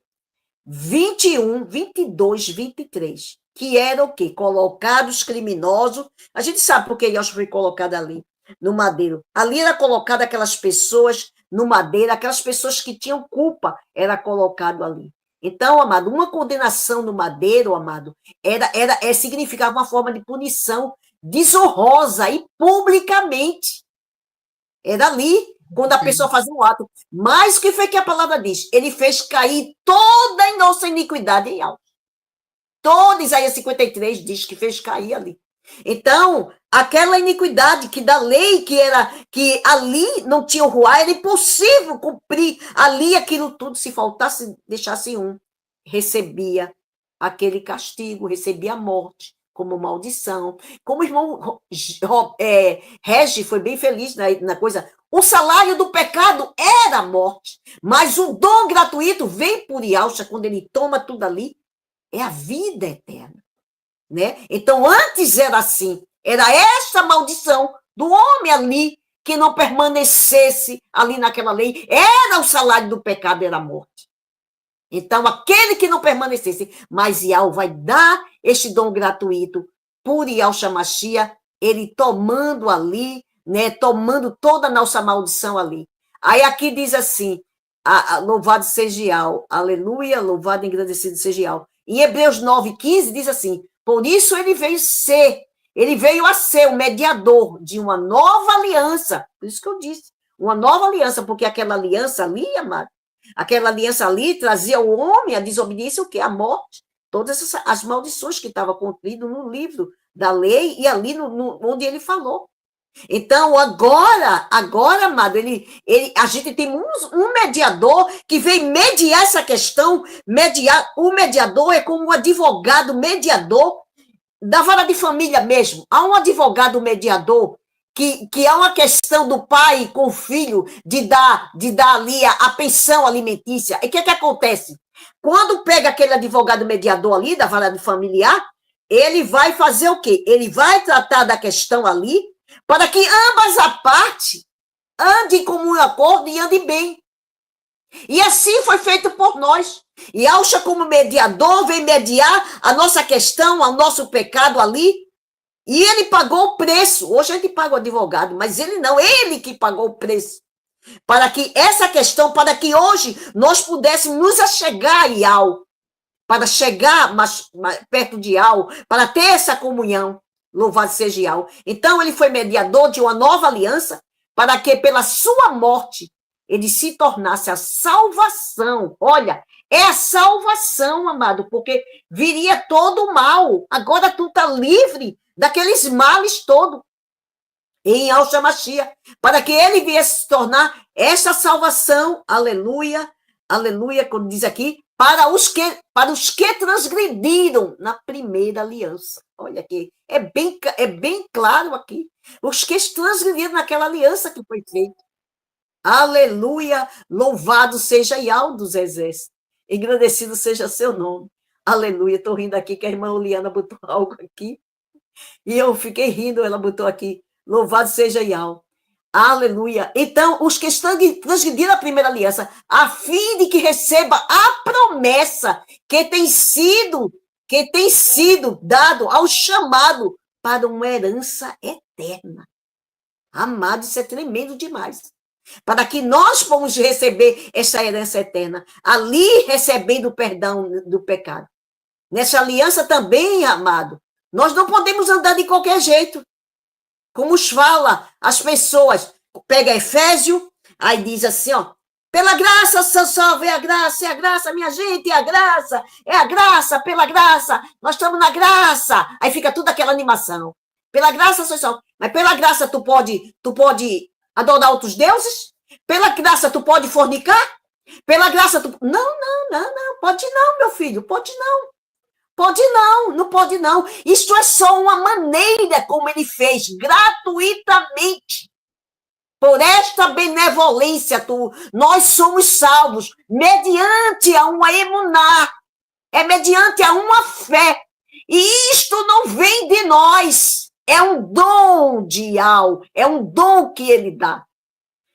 21, 22, 23, que era o quê? Colocados criminosos. A gente sabe por que Yahshua foi colocado ali, no madeiro. Ali era colocado aquelas pessoas no madeiro, aquelas pessoas que tinham culpa, era colocado ali. Então, amado, uma condenação no madeiro, amado, significava uma forma de punição desonrosa e publicamente. Era ali, quando a pessoa fazia um ato. Mas o que foi que a palavra diz? Ele fez cair toda a nossa iniquidade em alto. Toda Isaías 53 diz que fez cair ali. Então, aquela iniquidade que da lei, que ali não tinha o ruá, era impossível cumprir ali aquilo tudo, se faltasse, deixasse um, recebia aquele castigo, recebia a morte, como maldição. Como o irmão Regi foi bem feliz na coisa, o salário do pecado era a morte, mas o dom gratuito vem por Yahshua, quando ele toma tudo ali, é a vida eterna. Né? Então, antes era assim, era essa maldição do homem ali, que não permanecesse ali naquela lei, era o salário do pecado, era a morte. Então, aquele que não permanecesse, mas Yahweh vai dar este dom gratuito por Yahshua Mashiach, ele tomando ali, né, tomando toda a nossa maldição ali. Aí aqui diz assim, louvado seja Yahweh, aleluia, louvado e engrandecido seja Yahweh. Em Hebreus 9:15 diz assim, por isso ele veio ser ele veio a ser o mediador de uma nova aliança. Por isso que eu disse, uma nova aliança, porque aquela aliança ali, amado, aquela aliança ali trazia ao homem a desobediência, o quê? A morte. Todas as maldições que estavam contidas no livro da lei e ali onde ele falou. Então, agora, amado, a gente tem um mediador que vem mediar essa questão. O mediador é como um advogado mediador da vara de família mesmo. Há um advogado mediador que é uma questão do pai com o filho de dar ali a pensão alimentícia. E o que acontece? Quando pega aquele advogado mediador ali da vara de familiar, ele vai fazer o quê? Ele vai tratar da questão ali para que ambas as partes andem com um acordo e andem bem. E assim foi feito por nós. E Yahshua, como mediador, vem mediar a nossa questão, o nosso pecado ali. E ele pagou o preço. Hoje a gente paga o advogado, mas ele não, ele que pagou o preço. Para que essa questão, para que hoje nós pudéssemos nos achegar a Yahweh, para chegar mais perto de Yahweh, para ter essa comunhão. Louvado seja Yahweh. Então, ele foi mediador de uma nova aliança, para que pela sua morte ele se tornasse a salvação. Olha, é a salvação, amado, porque viria todo o mal. Agora tu está livre daqueles males todos. Em Yahshua Mashiach, para que ele viesse se tornar essa salvação, aleluia, aleluia, como diz aqui, para os que transgrediram na primeira aliança. Olha aqui, é bem claro aqui. Os que transgrediram naquela aliança que foi feita. Aleluia, louvado seja Yahweh dos exércitos. Engrandecido seja seu nome. Aleluia, estou rindo aqui que a irmã Oliana botou algo aqui. E eu fiquei rindo, ela botou aqui. Louvado seja Yahweh. Aleluia. Então, os que transgrediram a primeira aliança, a fim de que receba a promessa que tem sido dado ao chamado para uma herança eterna. Amado, isso é tremendo demais. Para que nós possamos receber essa herança eterna, ali recebendo o perdão do pecado. Nessa aliança também, amado, nós não podemos andar de qualquer jeito. Como os fala as pessoas, pega Efésio, aí diz assim, ó, pela graça só vê a graça, minha gente, é a graça, pela graça, nós estamos na graça. Aí fica tudo aquela animação. Pela graça só, mas pela graça tu pode adorar outros deuses? Pela graça tu pode fornicar? Pela graça tu... Não, pode não, meu filho, pode não. Não pode não. Isto é só uma maneira como ele fez, gratuitamente. Por esta benevolência, nós somos salvos, mediante a uma emuná, é mediante a uma fé. E isto não vem de nós, é um dom de Yahweh, é um dom que ele dá.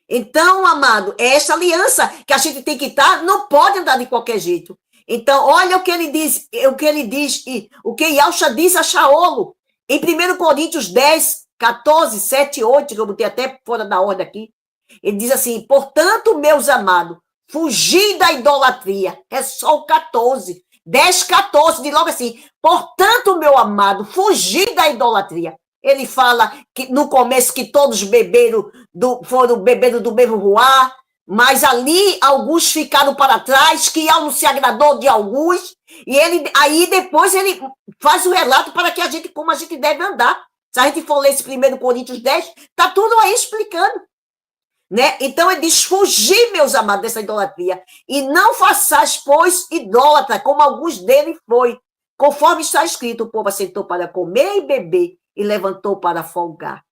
Então, amado, é essa aliança que a gente tem que estar, não pode andar de qualquer jeito. Então, olha o que ele diz, o que Yahshua diz a Shaolo, em 1 Coríntios 10, 14, 7, 8, que eu botei até fora da ordem aqui. Ele diz assim, portanto, meus amados, fugi da idolatria. É só o 14, 10, 14, diz logo assim, portanto, meu amado, fugi da idolatria. Ele fala que no começo que todos foram beberam do mesmo ruá, mas ali alguns ficaram para trás, que não se agradou de alguns, e aí depois ele faz o relato para que como a gente deve andar. Se a gente for ler esse 1 Coríntios 10, está tudo aí explicando. Né? Então ele diz, fugir, meus amados, dessa idolatria, e não façais, pois, idólatra, como alguns deles foi, conforme está escrito, o povo assentou para comer e beber, e levantou para folgar.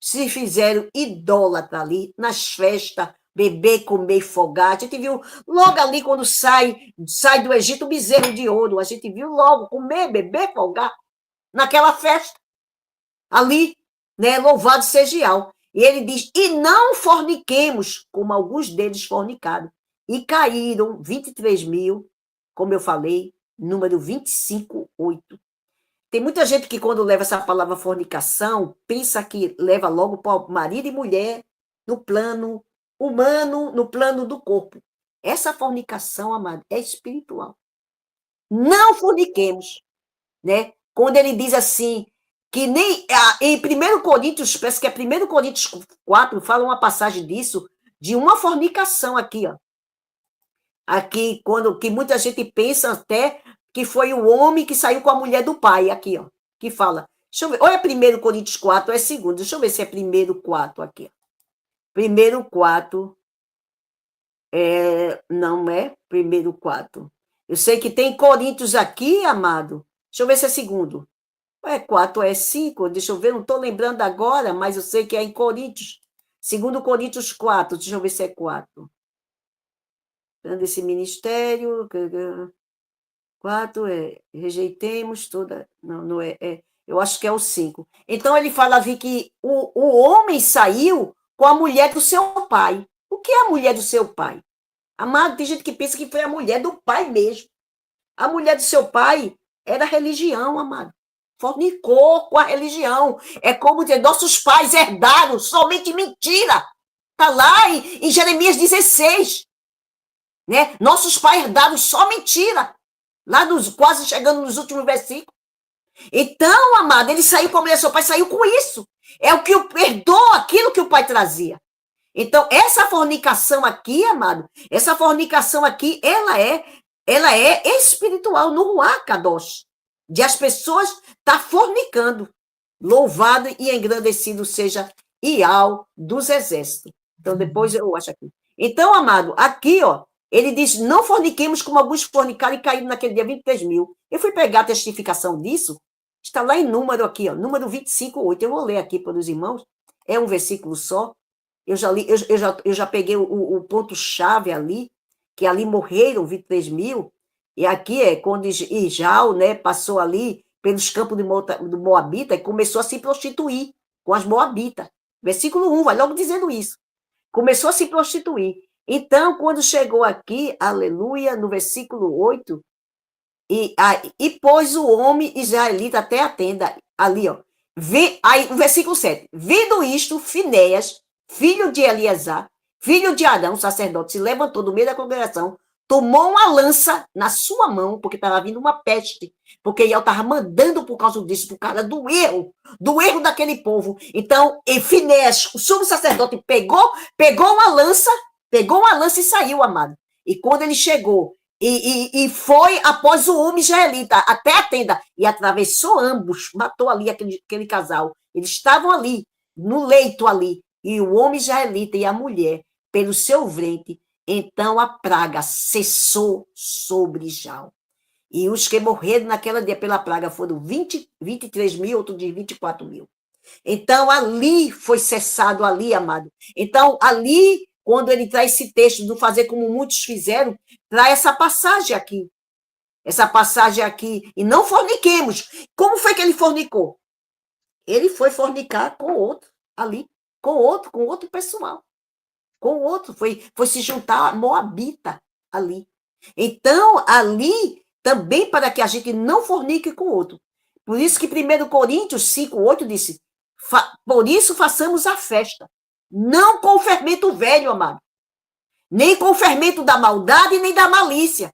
Se fizeram idólatra ali, nas festas, beber, comer e folgar. A gente viu logo ali, quando sai do Egito, o bezerro de ouro. A gente viu logo comer, beber, folgar, naquela festa. Ali, né, louvado seja Yahweh. E ele diz, e não forniquemos, como alguns deles fornicaram. E caíram 23 mil, como eu falei, número 25, 8. Tem muita gente que, quando leva essa palavra fornicação, pensa que leva logo para marido e mulher no plano humano, no plano do corpo. Essa fornicação, amado, é espiritual. Não forniquemos, né? Quando ele diz assim, que nem em 1 Coríntios, parece que é 1 Coríntios 4, fala uma passagem disso, de uma fornicação aqui, ó. Aqui, que muita gente pensa até que foi o homem que saiu com a mulher do pai, aqui, ó, que fala. Deixa eu ver, ou é 1 Coríntios 4 ou é 2, deixa eu ver se é 1 4 aqui. 1 4, não é 1 4. Eu sei que tem Coríntios aqui, amado. Deixa eu ver se é 2. É 4, é 5, deixa eu ver, não estou lembrando agora, mas eu sei que é em Coríntios. 2 Coríntios 4, deixa eu ver se é 4. Desse ministério, 4 rejeitemos toda. Não é, eu acho que é o 5. Então ele fala ali que o homem saiu com a mulher do seu pai. O que é a mulher do seu pai? Amado, tem gente que pensa que foi a mulher do pai mesmo. A mulher do seu pai era religião, amado. Fornicou com a religião. É como dizer, nossos pais herdaram somente mentira. Está lá em Jeremias 16. Né? Nossos pais herdaram só mentira. Lá quase chegando nos últimos versículos. Então, amado, ele saiu com a mulher do seu pai, saiu com isso. É o que herdou aquilo que o pai trazia. Então, essa fornicação aqui, amado, essa fornicação aqui, ela é espiritual, no Ruach Kadosh. De as pessoas estar fornicando. Louvado e engrandecido seja Ial dos exércitos. Então, depois eu acho aqui. Então, amado, aqui, ó, ele diz, não forniquemos como alguns fornicaram e caíram naquele dia 23 mil. Eu fui pegar a testificação disso, está lá em número aqui, ó, número 25:8. Eu vou ler aqui para os irmãos, é um versículo só. Eu já li, eu já peguei o ponto-chave ali, que ali morreram 23 mil, e aqui é quando Ijal, né, passou ali pelos campos do Moabita e começou a se prostituir com as Moabitas. Versículo 1, vai logo dizendo isso. Começou a se prostituir. Então, quando chegou aqui, aleluia, no versículo 8, e pôs o homem israelita até a tenda, ali, ó. Aí, o versículo 7. Vendo isto, Finéias, filho de Eleazar, filho de Arão, sacerdote, se levantou do meio da congregação, tomou uma lança na sua mão, porque estava vindo uma peste, porque ele estava mandando por causa disso, por causa do erro daquele povo. Então, Finéias, o sumo sacerdote, pegou uma lança e saiu, amado. E quando ele chegou, e foi após o homem israelita, até a tenda, e atravessou ambos, matou ali aquele casal. Eles estavam ali, no leito ali, e o homem israelita e a mulher, pelo seu ventre, então a praga cessou sobre Israel. E os que morreram naquele dia pela praga foram 23 mil, outro de 24 mil. Então ali foi cessado ali, amado. Então ali, quando ele traz esse texto do fazer como muitos fizeram, traz essa passagem aqui. Essa passagem aqui. E não forniquemos. Como foi que ele fornicou? Ele foi fornicar com outro ali. Com outro pessoal. Com outro. Foi se juntar a Moabita ali. Então, ali, também para que a gente não fornique com outro. Por isso que 1 Coríntios 5:8 disse, por isso façamos a festa. Não com o fermento velho, amado. Nem com o fermento da maldade, nem da malícia.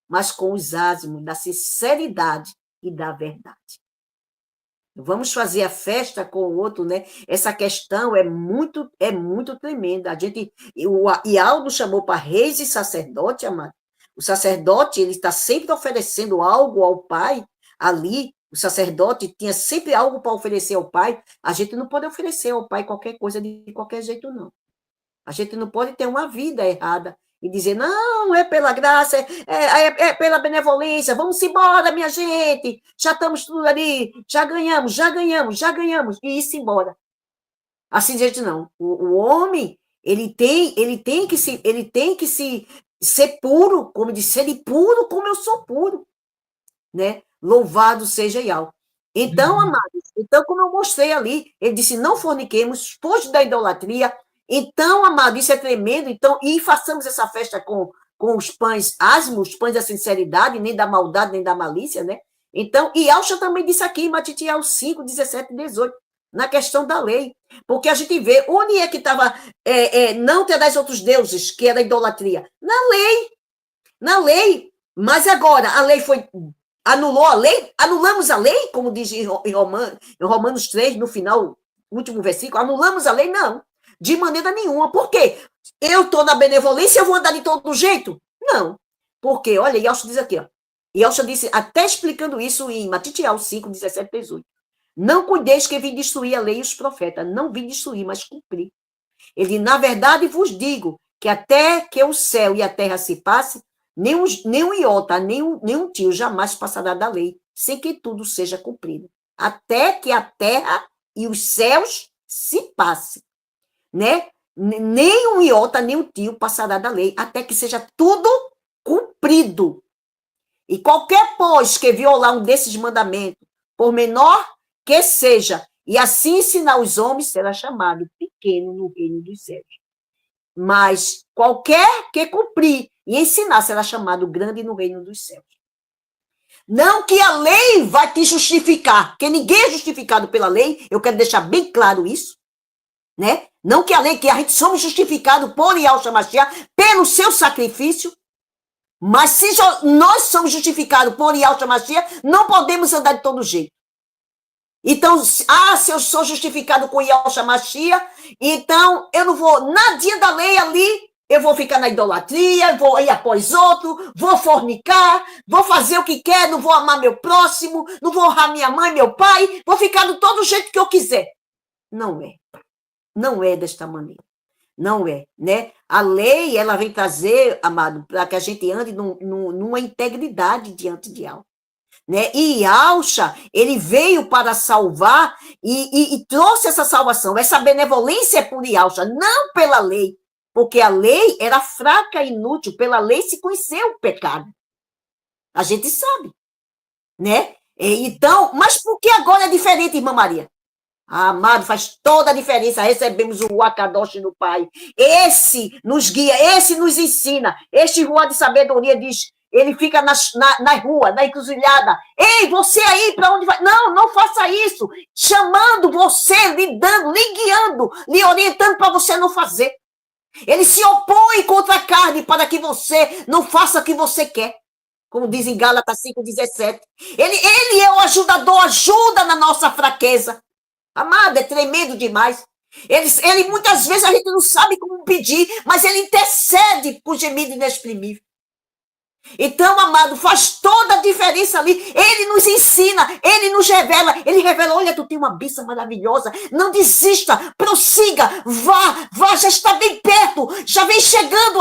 Mas com os ázimos da sinceridade e da verdade. Vamos fazer a festa com o outro, né? Essa questão é muito tremenda. O Ialdo chamou para reis e sacerdote, amado. O sacerdote, ele está sempre oferecendo algo ao pai ali. O sacerdote tinha sempre algo para oferecer ao pai. A gente não pode oferecer ao pai qualquer coisa de qualquer jeito, não. A gente não pode ter uma vida errada e dizer, não, é pela graça, é pela benevolência, vamos embora, minha gente, já estamos tudo ali, já ganhamos, e isso embora. Assim, gente, não. O homem, ele tem que se ser puro, como disse, ser puro como eu sou puro, né? Louvado seja Ial. Então, amados, como eu mostrei ali, ele disse, não forniquemos, foge da idolatria. Então, amado, isso é tremendo. Então, e façamos essa festa com os pães asmos, os pães da sinceridade, nem da maldade, nem da malícia, né? Então, e Alcha também disse aqui em Matitiel 5, 17 e 18, na questão da lei. Porque a gente vê, onde é que estava não terás outros deuses, que era a idolatria? Na lei. Mas agora, a lei foi anulou a lei? Anulamos a lei, como diz em Romanos 3, no final, último versículo, anulamos a lei? Não, de maneira nenhuma. Por quê? Eu estou na benevolência, eu vou andar de todo jeito? Não. Porque, olha, Yalcha diz aqui, ó. Yalcha disse, até explicando isso em Matitial 5, 17, 18. Não cuideis que vim destruir a lei e os profetas. Não vim destruir, mas cumprir. Ele, na verdade, vos digo que até que o céu e a terra se passe, nem um iota, nem um tio jamais passará da lei, sem que tudo seja cumprido. Até que a terra e os céus se passem, né? Nem um iota, nem um tio passará da lei, até que seja tudo cumprido. E qualquer, pois, que violar um desses mandamentos, por menor que seja, e assim ensinar os homens, será chamado pequeno no reino dos céus. Mas qualquer que cumprir e ensinar será chamado grande no reino dos céus. Não que a lei vai te justificar, porque ninguém é justificado pela lei, eu quero deixar bem claro isso, né? Não que a lei, que a gente somos justificados por Yahshua Mashiach, pelo seu sacrifício, mas se nós somos justificados por Yahshua Mashiach, não podemos andar de todo jeito. Então, se eu sou justificado com Yahshua Mashiach, então eu não vou, nadinha da lei ali, eu vou ficar na idolatria, vou ir após outro, vou fornicar, vou fazer o que quer, não vou amar meu próximo, não vou honrar minha mãe, meu pai, vou ficar de todo jeito que eu quiser. Não é. Não é desta maneira. Não é, né? A lei, ela vem trazer, amado, para que a gente ande numa integridade diante de algo. Né? E Yahshua, ele veio para salvar e trouxe essa salvação. Essa benevolência é por Yahshua, não pela lei. Porque a lei era fraca e inútil. Pela lei se conheceu o pecado. A gente sabe. Né? Então, mas por que agora é diferente, irmã Maria? Amado, faz toda a diferença. Recebemos o Wakadosh do Pai. Esse nos guia, esse nos ensina. Este rua de sabedoria diz... Ele fica na rua, na encruzilhada. Ei, você aí, para onde vai? Não, não faça isso. Chamando você, lhe dando, lhe guiando, lhe orientando para você não fazer. Ele se opõe contra a carne para que você não faça o que você quer. Como diz em Gálatas 5,17. Ele é o ajudador, ajuda na nossa fraqueza. Amado, é tremendo demais. Ele muitas vezes a gente não sabe como pedir, mas ele intercede com gemido inexprimível. Então, amado, faz toda a diferença ali. Ele nos ensina, ele nos revela. Ele revela, olha, tu tem uma bênção maravilhosa. Não desista, prossiga, vá, já está bem perto. Já vem chegando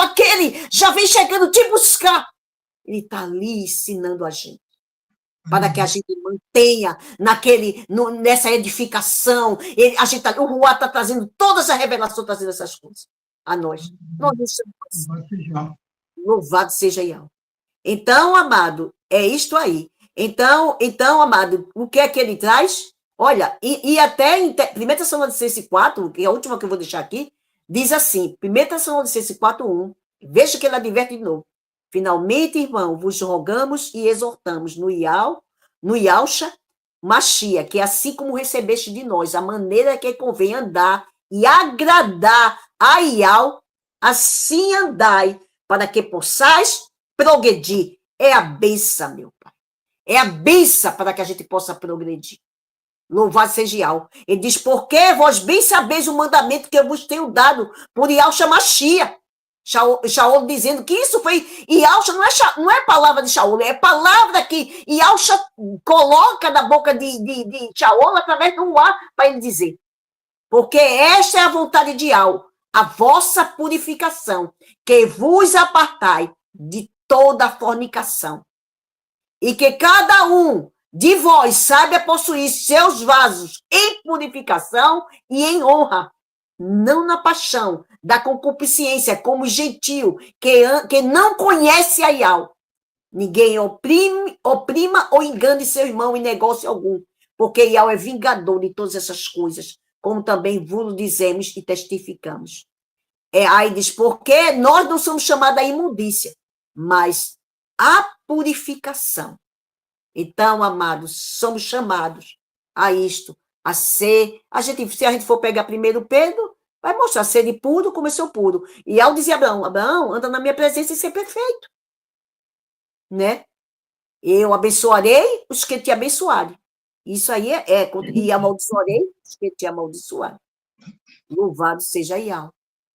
já vem chegando te buscar. Ele está ali ensinando a gente. Para que a gente mantenha nessa edificação. O Ruá está trazendo toda essa revelação, trazendo essas coisas a nós. Nós não somos. Louvado seja Yahweh. Então, amado, é isto aí. Então, amado, o que é que ele traz? Olha, e até em 1 Tessalonicenses 4, que é a última que eu vou deixar aqui, diz assim, 1 Tessalonicenses 4:1, veja que ele adverte de novo. Finalmente, irmão, vos rogamos e exortamos no Yahshua Mashiach, que assim como recebeste de nós a maneira que convém andar e agradar a Yahweh, assim andai, para que possais progredir. É a benção, meu Pai. É a benção para que a gente possa progredir. Louvado seja Yahweh. Ele diz, porque vós bem sabeis o mandamento que eu vos tenho dado por Yahshua Mashiach. Shaul dizendo que isso foi... Yahshua não é palavra de Shaul, é palavra que Yahshua coloca na boca de Shaul através do ar para ele dizer. Porque esta é a vontade de Yahweh, a vossa purificação, que vos apartai de toda fornicação. E que cada um de vós saiba possuir seus vasos em purificação e em honra, não na paixão da concupiscência, como gentil, que não conhece a Yahweh. Ninguém oprima ou engane seu irmão em negócio algum, porque Yahweh é vingador de todas essas coisas, como também vos dizemos e testificamos. Aí diz, porque nós não somos chamados a imundícia, mas a purificação. Então, amados, somos chamados a isto, a ser... Se a gente for pegar primeiro Pedro, vai mostrar ser de puro como eu sou puro. E ao dizer Abraão, anda na minha presença e ser perfeito. Né? Eu abençoarei os que te abençoarem. Isso aí e amaldiçoarei os que te amaldiçoarem. Louvado seja Iau,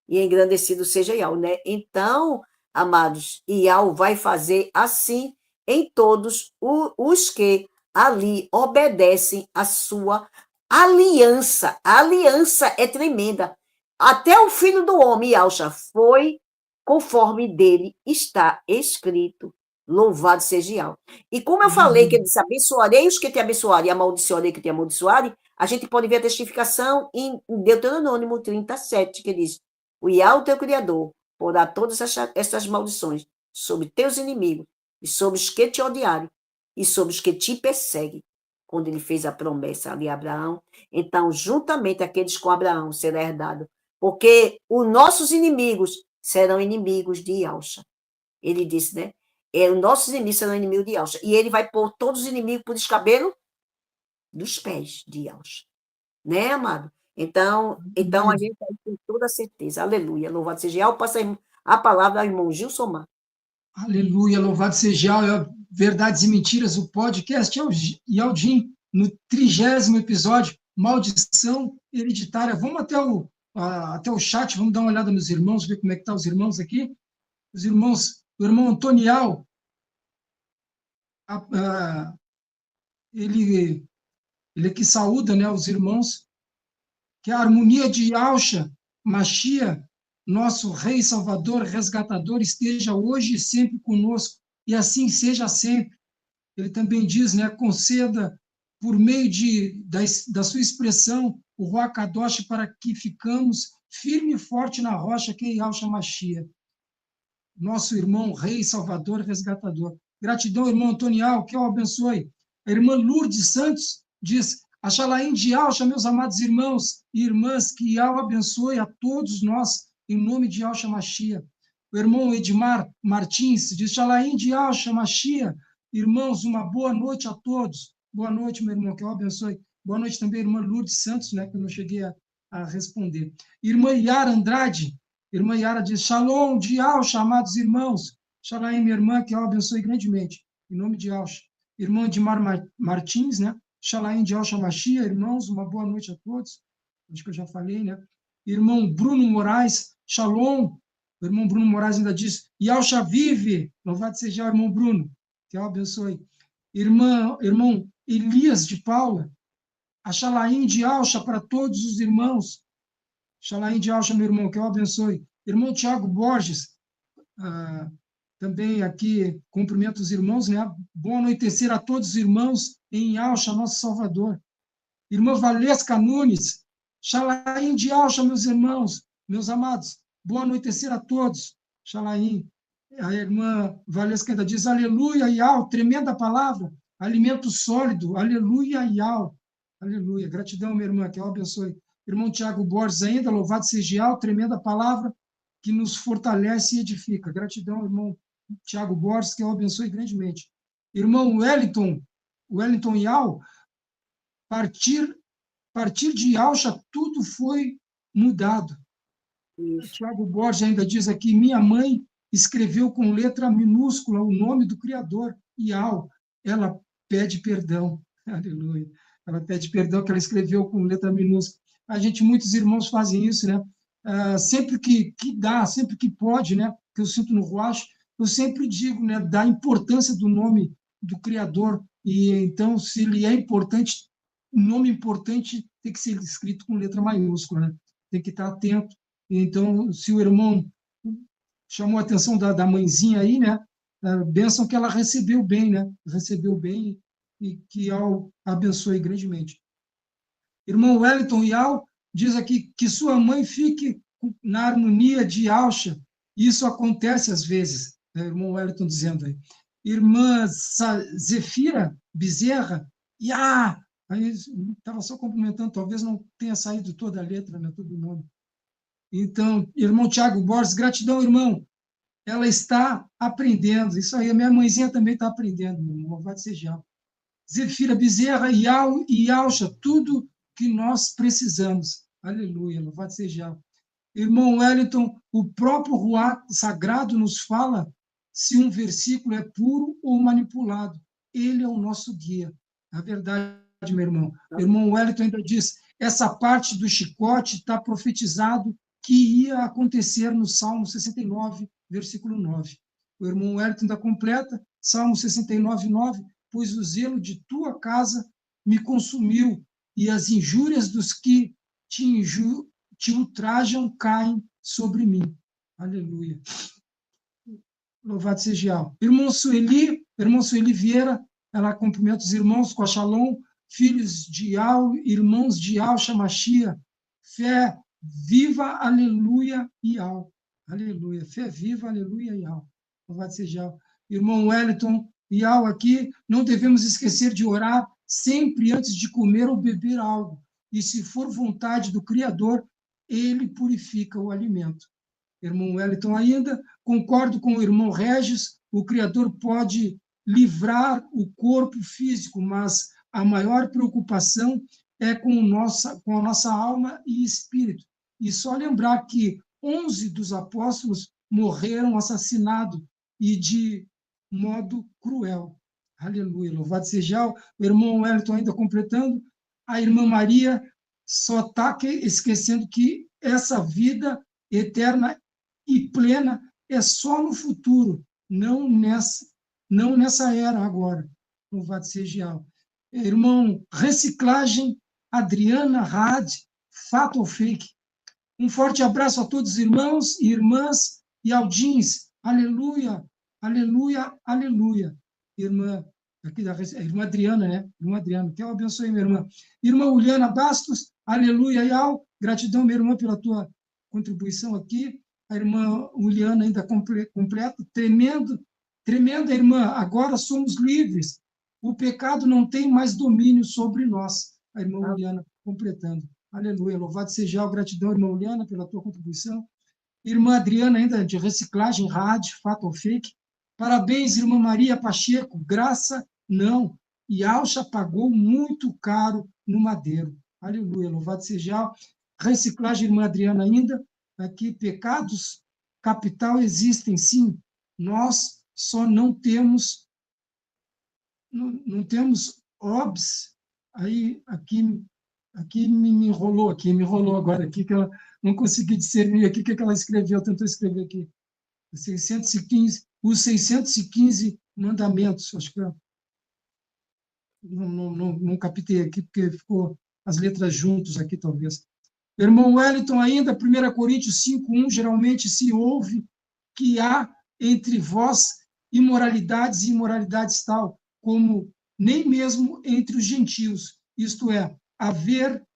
e engrandecido seja Iau, né? Então, amados, Iau vai fazer assim em todos os que ali obedecem a sua aliança. A aliança é tremenda. Até o filho do homem, Iauxa, foi conforme dele está escrito. Louvado seja Iau. E como eu falei que ele disse, abençoarei os que te abençoarem e amaldiçoarei que te amaldiçoarem, a gente pode ver a testificação em Deuteronômio 37, que diz, o Iau, teu Criador, porá todas essas maldições sobre teus inimigos e sobre os que te odiarem e sobre os que te perseguem. Quando ele fez a promessa ali a Abraão, então, juntamente aqueles com Abraão será herdado, porque os nossos inimigos serão inimigos de Iauxa. Ele disse, né? Os nossos inimigos serão inimigos de Iauxa. E ele vai pôr todos os inimigos por descabelo dos pés de Iauxa. Né, amado? Então a gente tem toda a certeza. Aleluia. Louvado seja Iau. Passa a palavra ao irmão Gilson Mar. Aleluia, louvado seja Iau, Verdades e Mentiras, o podcast Iaudim, no 30º episódio, Maldição Hereditária. Vamos até o chat, vamos dar uma olhada nos irmãos, ver como é que estão os irmãos aqui. Os irmãos, o irmão Antonial, ele aqui saúda, né, os irmãos, que a harmonia de Yahshua, Mashiach, nosso Rei, Salvador, Resgatador, esteja hoje e sempre conosco, e assim seja sempre. Ele também diz, né, conceda, por meio da sua expressão, o Ruach Kadosh, para que ficamos firme e forte na rocha, que é Yahshua Mashiach, nosso irmão, Rei, Salvador, Resgatador. Gratidão, irmão Antonial, que eu abençoe. A irmã Lourdes Santos diz, Axalaim de Yahshua, meus amados irmãos e irmãs, que Yahweh abençoe a todos nós, em nome de Yahshua Mashiach. O irmão Edmar Martins diz, Axalaim de Yahshua Mashiach, irmãos, uma boa noite a todos. Boa noite, meu irmão, que eu abençoe. Boa noite também, irmã Lourdes Santos, né, que eu não cheguei a responder. Irmã Yara Andrade, irmã Yara diz, Shalom de Yahshua, amados irmãos. Shalom, minha irmã, que eu abençoe grandemente, em nome de Yahshua. Irmã Edmar Martins, né? Shalom de Yahshua Mashiach, irmãos, uma boa noite a todos. Acho que eu já falei, né? Irmão Bruno Moraes, Shalom. O irmão Bruno Moraes ainda diz, Yahshua vive. Louvado seja o irmão Bruno, que eu abençoe. Irmão Elias de Paula, a Shalom de Yahshua para todos os irmãos. Shalom de Yahshua, meu irmão, que eu abençoe. Irmão Tiago Borges, também aqui cumprimento os irmãos, né? Bom anoitecer a todos os irmãos em Yahshua, nosso Salvador. Irmã Valesca Nunes, Shalom de Yahshua, meus irmãos, meus amados. Bom anoitecer a todos. Shalom. A irmã Valesca ainda diz, aleluia, Yahweh, tremenda palavra, alimento sólido, aleluia, Yahweh. Aleluia. Gratidão, minha irmã, que eu abençoe. Irmão Tiago Borges ainda, louvado seja Yahweh, tremenda palavra que nos fortalece e edifica. Gratidão, irmão Tiago Borges, que eu abençoe grandemente. Irmão Wellington Yahweh, partir de Yahshua, tudo foi mudado. Tiago Borges ainda diz aqui, minha mãe escreveu com letra minúscula o nome do Criador, Yahweh. Ela pede perdão. Aleluia. Ela pede perdão que ela escreveu com letra minúscula. Muitos irmãos fazem isso, né? Sempre que dá, sempre que pode, né? Que eu sinto no Ruach, eu sempre digo, né? Da importância do nome do Criador. E então, se ele é importante, um nome importante tem que ser escrito com letra maiúscula, né? Tem que estar atento. Então, se o irmão chamou a atenção da mãezinha aí, né? Bênção que ela recebeu bem, né? Recebeu bem e que ao abençoe grandemente. Irmão Wellington Yahweh diz aqui que sua mãe fique na harmonia de Yahshua. Isso acontece às vezes, né? Irmão Wellington dizendo aí. Irmã Zefira Bezerra, aí estava só cumprimentando, talvez não tenha saído toda a letra, né? Todo o nome. Então, irmão Tiago Borges, gratidão, irmão. Ela está aprendendo. Isso aí, a minha mãezinha também está aprendendo, meu irmão. Louvado seja Yahweh. Zefira Bezerra, Yahweh e Yahshua, tudo que nós precisamos. Aleluia, louvado seja Yahweh. Irmão Wellington, o próprio Ruach sagrado nos fala se um versículo é puro ou manipulado. Ele é o nosso guia. A verdade, meu irmão. O irmão Wellington ainda diz, essa parte do chicote está profetizado que ia acontecer no Salmo 69, versículo 9. O irmão Wellington ainda completa, Salmo 69, 9, pois o zelo de tua casa me consumiu, e as injúrias dos que te ultrajam caem sobre mim. Aleluia. Louvado seja o irmão Sueli Vieira, ela cumprimenta os irmãos com a Shalom, filhos de Al, irmãos de Al Shamashia, fé viva, aleluia e Al. Aleluia, fé viva, aleluia e Al. Louvado seja Al. Irmão Wellington e Al aqui, não devemos esquecer de orar sempre antes de comer ou beber algo, e se for vontade do Criador, ele purifica o alimento. Irmão Wellington ainda, concordo com o irmão Regis, o Criador pode livrar o corpo físico, mas a maior preocupação é com a nossa alma e espírito. E só lembrar que 11 dos apóstolos morreram assassinados e de modo cruel. Aleluia, louvado seja o irmão Wellington ainda completando, a irmã Maria só está esquecendo que essa vida eterna e plena é só no futuro, não nessa era agora. Louvado seja o irmão Reciclagem, Adriana Had, fato ou fake. Um forte abraço a todos os irmãos e irmãs e Aldins. Aleluia, aleluia, aleluia. Irmã, aqui da irmã Adriana, né? Irmã Adriana, que eu abençoe, minha irmã. Irmã Uliana Bastos, aleluia, e ao gratidão, minha irmã, pela tua contribuição aqui. A irmã Uliana ainda completa, tremenda irmã, agora somos livres. O pecado não tem mais domínio sobre nós. A irmã Uliana completando. Aleluia, louvado seja o gratidão, irmã Uliana, pela tua contribuição. Irmã Adriana, ainda de reciclagem, rádio, fato ou fake. Parabéns, irmã Maria Pacheco, graça não. E Alcha pagou muito caro no madeiro. Aleluia, louvado seja. Reciclagem, irmã Adriana, ainda. Aqui, pecados capital existem, sim. Nós só não temos obs. Aí, aqui me enrolou agora, aqui que ela não consegui discernir aqui o que ela escreveu, tentou escrever aqui. Os 615 mandamentos, acho que não captei aqui, porque ficou as letras juntos aqui, talvez. Irmão Wellington ainda, 1 Coríntios 5:1, geralmente se ouve que há entre vós imoralidades e imoralidades tal, como nem mesmo entre os gentios, isto é, haver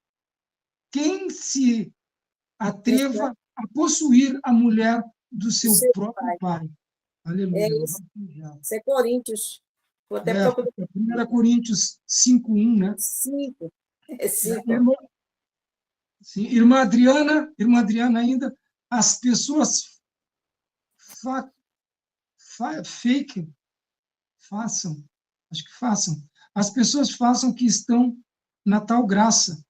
quem se atreva a possuir a mulher do seu próprio pai. Aleluia. É isso. Isso é Coríntios. Vou até procurar. 1 Coríntios 5:1, né? 5. É 5. Sim, irmã Adriana ainda, as pessoas façam, as pessoas façam que estão na tal graça,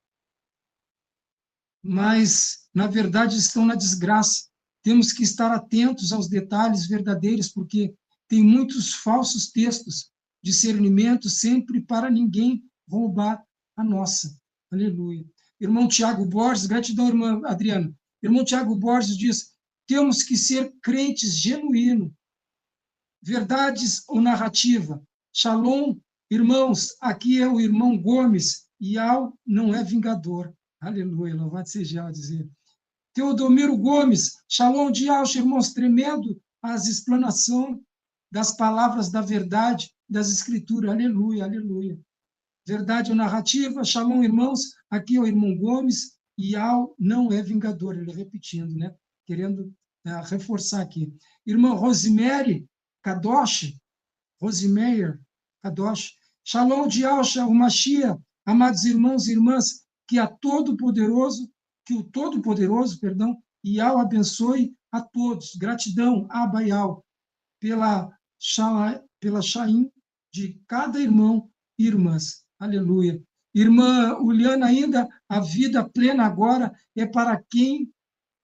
mas, na verdade, estão na desgraça. Temos que estar atentos aos detalhes verdadeiros, porque tem muitos falsos textos, discernimento sempre para ninguém roubar a nossa. Aleluia. Irmão Tiago Borges, gratidão, irmã Adriana. Irmão Tiago Borges diz, temos que ser crentes genuínos, verdades ou narrativa. Shalom, irmãos, aqui é o irmão Gomes, e Al não é vingador. Aleluia, louvado seja a dizer. Teodomiro Gomes, Shalom de Al, irmãos, tremendo as explanações das palavras da verdade das Escrituras. Aleluia, aleluia. Verdade ou narrativa, Shalom, irmãos, aqui é o irmão Gomes, e Al não é vingador, ele repetindo, né? Querendo reforçar aqui. Irmã Rosemary Kadosh, Shalom de Al, o Machia, amados irmãos e irmãs, que o Todo-Poderoso, e Al abençoe a todos. Gratidão, Abba e Al, pela Shaim de cada irmão e irmãs. Aleluia. Irmã Uliana ainda, a vida plena agora é para quem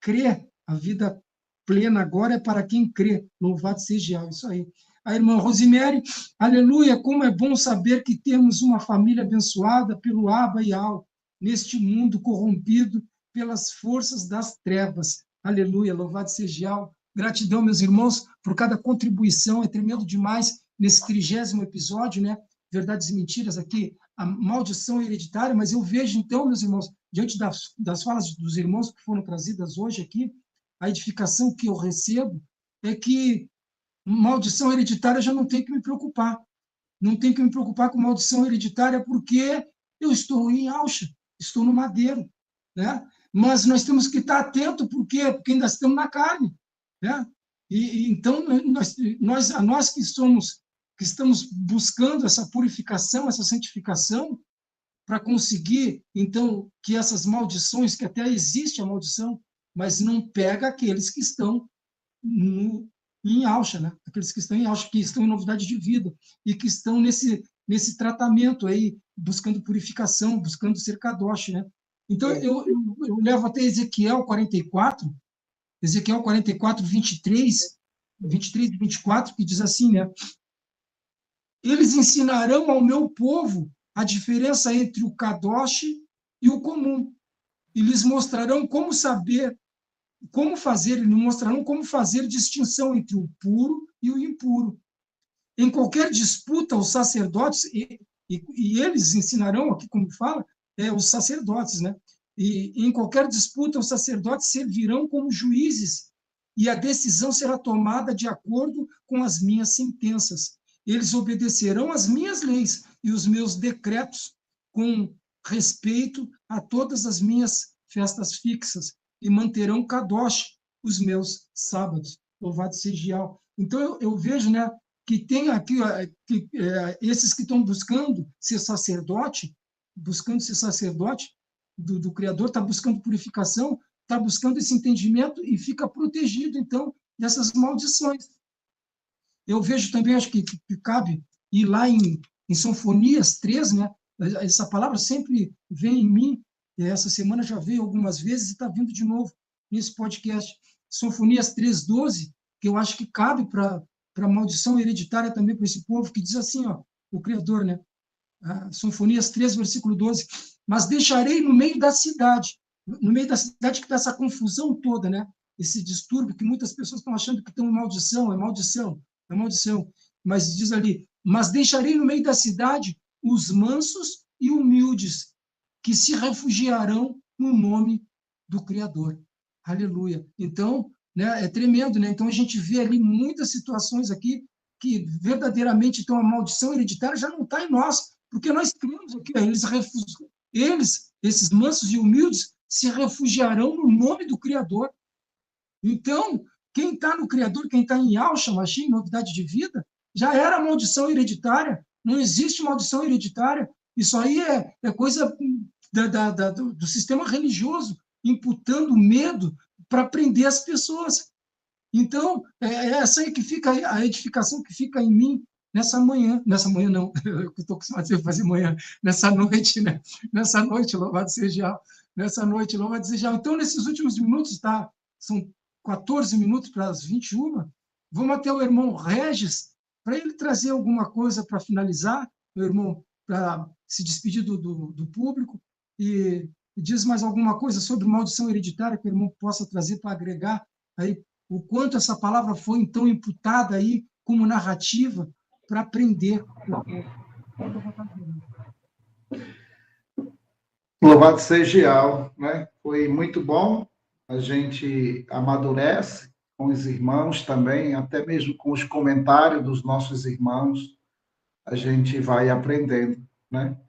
crê. A vida plena agora é para quem crê. Louvado seja Al, isso aí. A irmã Rosemary, aleluia, como é bom saber que temos uma família abençoada pelo Abba e Al, neste mundo corrompido pelas forças das trevas. Aleluia, louvado seja Al. Gratidão, meus irmãos, por cada contribuição, é tremendo demais nesse 30º episódio, né? Verdades e mentiras aqui, a maldição hereditária, mas eu vejo então, meus irmãos, diante das falas dos irmãos que foram trazidas hoje aqui, a edificação que eu recebo é que maldição hereditária já não tem que me preocupar. Não tem que me preocupar com maldição hereditária porque eu estou em Alcha, estou no madeiro, né? Mas nós temos que estar atento, por quê? Porque ainda estamos na carne, né? Então, nós que estamos buscando essa purificação, essa santificação, para conseguir, então, que essas maldições, que até existe a maldição, mas não pega aqueles que estão em Alcha, né? Aqueles que estão em Alcha, que estão em novidade de vida e que estão nesse tratamento aí, buscando purificação, buscando ser kadosh, né? Então, eu levo até Ezequiel 44, 23 e 24, que diz assim, né? Eles ensinarão ao meu povo a diferença entre o kadosh e o comum, e lhes mostrarão como fazer distinção entre o puro e o impuro. Em qualquer disputa, os sacerdotes, e eles ensinarão, aqui como fala, os sacerdotes, né? E em qualquer disputa, os sacerdotes servirão como juízes, e a decisão será tomada de acordo com as minhas sentenças. Eles obedecerão às minhas leis e os meus decretos com respeito a todas as minhas festas fixas, e manterão kadosh os meus sábados. Louvado seja Al. Então, eu vejo, né, que tem aqui esses que estão buscando ser sacerdote do Criador, está buscando purificação, está buscando esse entendimento e fica protegido, então, dessas maldições. Eu vejo também, acho que cabe ir lá em Sinfonias 3, né? Essa palavra sempre vem em mim, essa semana já veio algumas vezes e está vindo de novo nesse podcast. Sinfonias 3:12, que eu acho que cabe para a maldição hereditária também para esse povo, que diz assim, ó, o Criador, né? Sinfonias 3, versículo 12, mas deixarei no meio da cidade que está essa confusão toda, né? Esse distúrbio que muitas pessoas estão achando que estão em maldição, é maldição, mas diz ali, mas deixarei no meio da cidade os mansos e humildes, que se refugiarão no nome do Criador. Aleluia. Então, né, é tremendo, né? Então, a gente vê ali muitas situações aqui que verdadeiramente então, a maldição hereditária já não está em nós, porque nós cremos aqui, esses mansos e humildes, se refugiarão no nome do Criador. Então, quem está no Criador, quem está em Al Shamashim, novidade de vida, já era maldição hereditária. Não existe maldição hereditária. Isso aí é coisa do sistema religioso, imputando medo para prender as pessoas. Então, é essa aí que fica, a edificação que fica em mim nessa manhã não, eu estou acostumado a fazer manhã, nessa noite, né? Nessa noite, louvado seja, nessa noite, louvado seja. Então, nesses últimos minutos, tá? São 14 minutos para as 21, vamos até o irmão Regis, para ele trazer alguma coisa para finalizar, meu irmão, para se despedir do público, e diz mais alguma coisa sobre maldição hereditária que o irmão possa trazer para agregar aí o quanto essa palavra foi, então, imputada aí como narrativa para aprender. Louvado seja Al, né? Foi muito bom, a gente amadurece com os irmãos também, até mesmo com os comentários dos nossos irmãos, a gente vai aprendendo, né?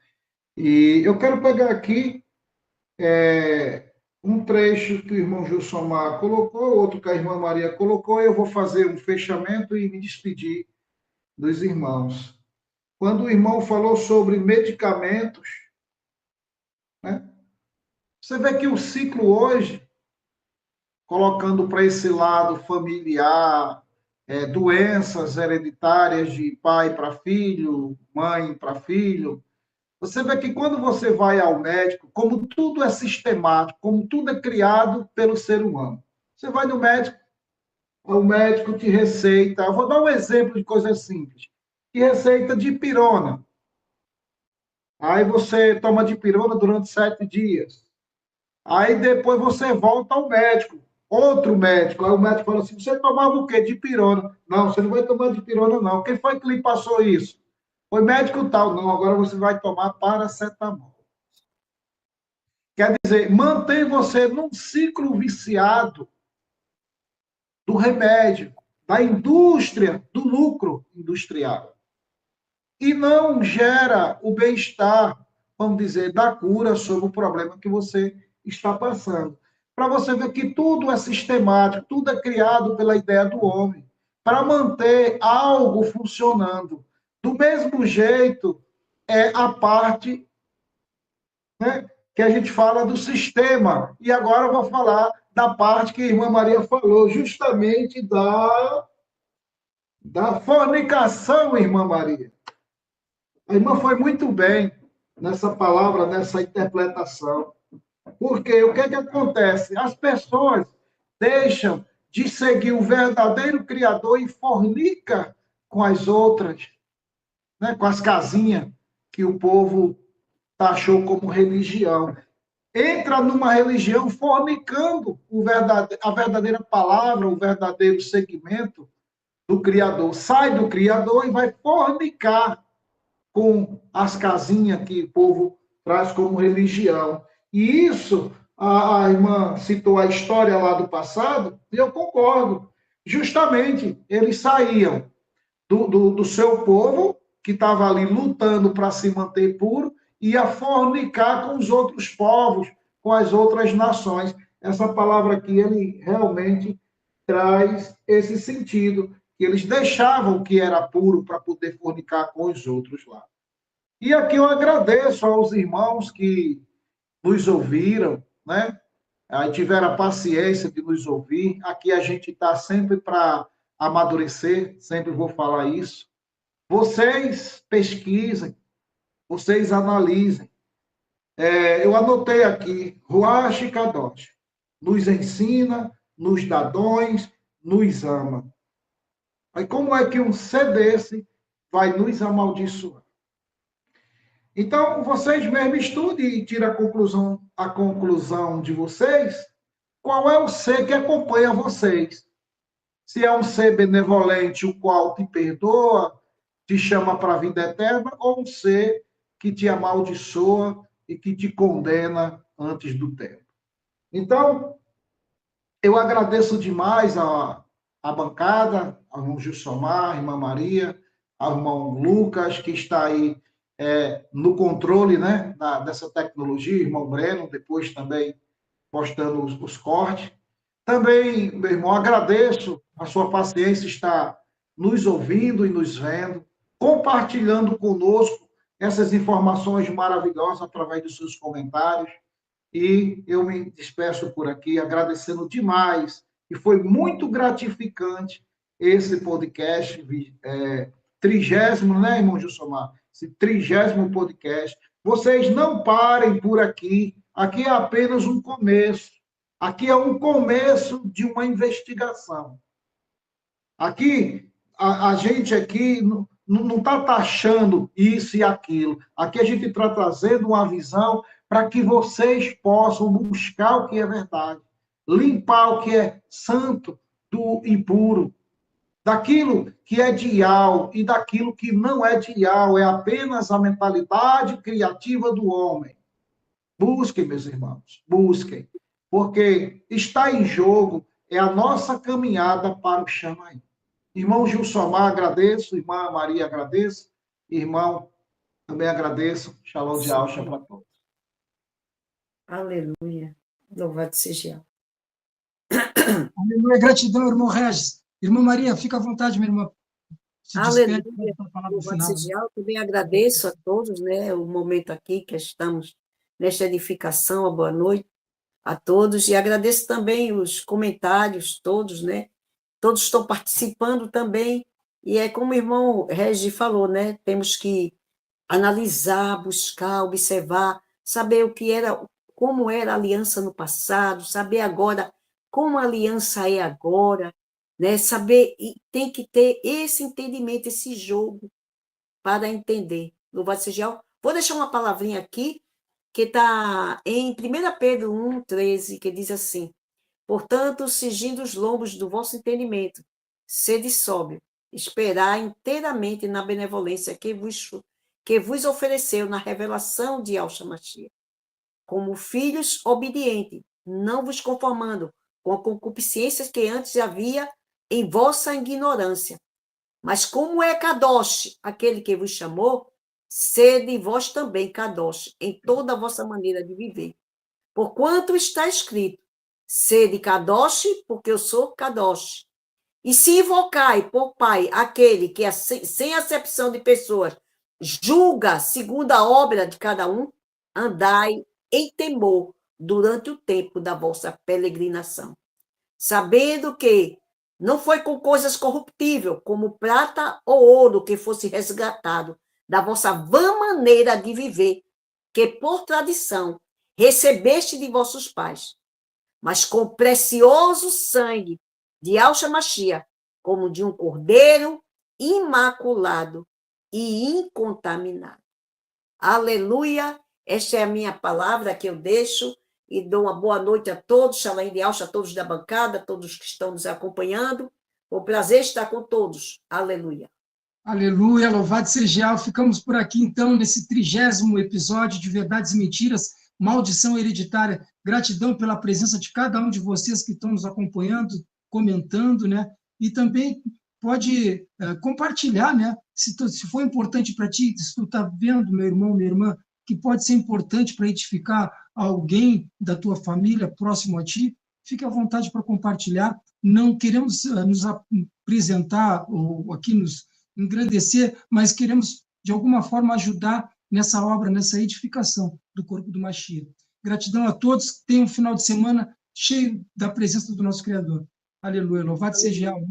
E eu quero pegar aqui um trecho que o irmão Gilsomar colocou, outro que a irmã Maria colocou, eu vou fazer um fechamento e me despedir dos irmãos. Quando o irmão falou sobre medicamentos, né? Você vê que o ciclo hoje, colocando para esse lado familiar, doenças hereditárias de pai para filho, mãe para filho, você vê que quando você vai ao médico, como tudo é sistemático, como tudo é criado pelo ser humano, você vai no médico, o médico te receita, eu vou dar um exemplo de coisa simples, te receita dipirona. Aí você toma dipirona durante 7 dias. Aí depois você volta ao médico, outro médico. Aí o médico fala assim: você tomava o quê? Dipirona. Não, você não vai tomar dipirona, não. Quem foi que lhe passou isso? Foi médico tal. Não, agora você vai tomar paracetamol. Quer dizer, mantém você num ciclo viciado do remédio, da indústria, do lucro industrial. E não gera o bem-estar, vamos dizer, da cura sobre o problema que você está passando. Para você ver que tudo é sistemático, tudo é criado pela ideia do homem, para manter algo funcionando. Do mesmo jeito, é a parte, né, que a gente fala do sistema. E agora eu vou falar da parte que a irmã Maria falou, justamente da fornicação, irmã Maria. A irmã foi muito bem nessa palavra, nessa interpretação. Porque o que é que acontece? As pessoas deixam de seguir o verdadeiro Criador e fornica com as outras, né? Com as casinhas que o povo taxou como religião. Entra numa religião fornicando a verdadeira palavra, o verdadeiro segmento do Criador. Sai do Criador e vai fornicar com as casinhas que o povo traz como religião. E isso, a irmã citou a história lá do passado, e eu concordo. Justamente, eles saíam do seu povo, que estava ali lutando para se manter puro, e ia fornicar com os outros povos, com as outras nações. Essa palavra aqui, ele realmente traz esse sentido, que eles deixavam o que era puro para poder fornicar com os outros lá. E aqui eu agradeço aos irmãos que nos ouviram, né? Aí tiveram a paciência de nos ouvir. Aqui a gente está sempre para amadurecer, sempre vou falar isso. Vocês pesquisem, vocês analisem. Eu anotei aqui, Ruach Kadosh, nos ensina, nos dá dons, nos ama. Aí como é que um ser desse vai nos amaldiçoar? Então, vocês mesmo estudem e tirem a conclusão de vocês, qual é o ser que acompanha vocês. Se é um ser benevolente, o qual te perdoa, te chama para a vida eterna, ou um ser que te amaldiçoa e que te condena antes do tempo. Então, eu agradeço demais a bancada, ao irmão Gilsomar, a irmã Maria, ao irmão Lucas, que está aí no controle, né, dessa tecnologia, irmão Breno, depois também postando os cortes. Também, meu irmão, agradeço a sua paciência, estar nos ouvindo e nos vendo, compartilhando conosco essas informações maravilhosas através dos seus comentários. E eu me despeço por aqui, agradecendo demais, e foi muito gratificante esse podcast, 30º, né, irmão Gilsomar? Esse 30º podcast. Vocês não parem por aqui, aqui é apenas um começo. Aqui é um começo de uma investigação. Aqui, a gente aqui não está taxando isso e aquilo. Aqui a gente está trazendo uma visão para que vocês possam buscar o que é verdade, limpar o que é santo do impuro, daquilo que é dial e daquilo que não é dial, é apenas a mentalidade criativa do homem. Busquem, meus irmãos, busquem, porque está em jogo é a nossa caminhada para o Chamaim. Irmão Gilsomar, agradeço, irmã Maria, agradeço, irmão, também agradeço. Shalom de Alcha para todos. Aleluia. Louvado seja. Aleluia, gratidão, irmão Regis. Irmã Maria, fica à vontade, minha irmã. Se despede para a palavra Louvado final. seja. Eu também agradeço a todos, né, o momento aqui que estamos nesta edificação, a boa noite a todos, e agradeço também os comentários todos, né, todos estão participando também, e é como o irmão Regi falou, né, temos que analisar, buscar, observar, saber o que era, como era a aliança no passado, saber agora como a aliança é agora, né? Saber, e tem que ter esse entendimento, esse jogo, para entender. Louvado seja o... Vou deixar uma palavrinha aqui, que está em 1 Pedro 1,13, que diz assim: portanto, cingindo os lombos do vosso entendimento, sede sóbrio, esperar inteiramente na benevolência que vos ofereceu na revelação de Yahshua Mashiach, como filhos obedientes, não vos conformando com a concupiscência que antes havia em vossa ignorância. Mas como é Kadosh, aquele que vos chamou, sede vós também Kadosh, em toda a vossa maneira de viver. Porquanto está escrito, sede Kadosh, porque eu sou Kadosh. E se invocai por Pai aquele que, sem acepção de pessoas, julga segundo a obra de cada um, andai em temor durante o tempo da vossa peregrinação, sabendo que não foi com coisas corruptíveis, como prata ou ouro, que fosse resgatado da vossa vã maneira de viver, que por tradição recebeste de vossos pais, mas com precioso sangue de Yahshua Mashiach, como de um cordeiro imaculado e incontaminado. Aleluia! Esta é a minha palavra que eu deixo e dou uma boa noite a todos, Shalom de Alcha, a todos da bancada, a todos que estão nos acompanhando. Foi um prazer estar com todos. Aleluia! Aleluia, louvado seja Yahweh. Ficamos por aqui, então, nesse 30º episódio de Verdades e Mentiras, Maldição Hereditária. Gratidão pela presença de cada um de vocês que estão nos acompanhando, comentando, né? E também pode compartilhar, né? Se for importante para ti, se tu está vendo, meu irmão, minha irmã, que pode ser importante para edificar alguém da tua família próximo a ti, fique à vontade para compartilhar. Não queremos nos apresentar ou aqui nos engrandecer, mas queremos, de alguma forma, ajudar nessa obra, nessa edificação do corpo do Mashiach. Gratidão a todos, tenham um final de semana cheio da presença do nosso Criador. Aleluia, louvado seja Yahweh.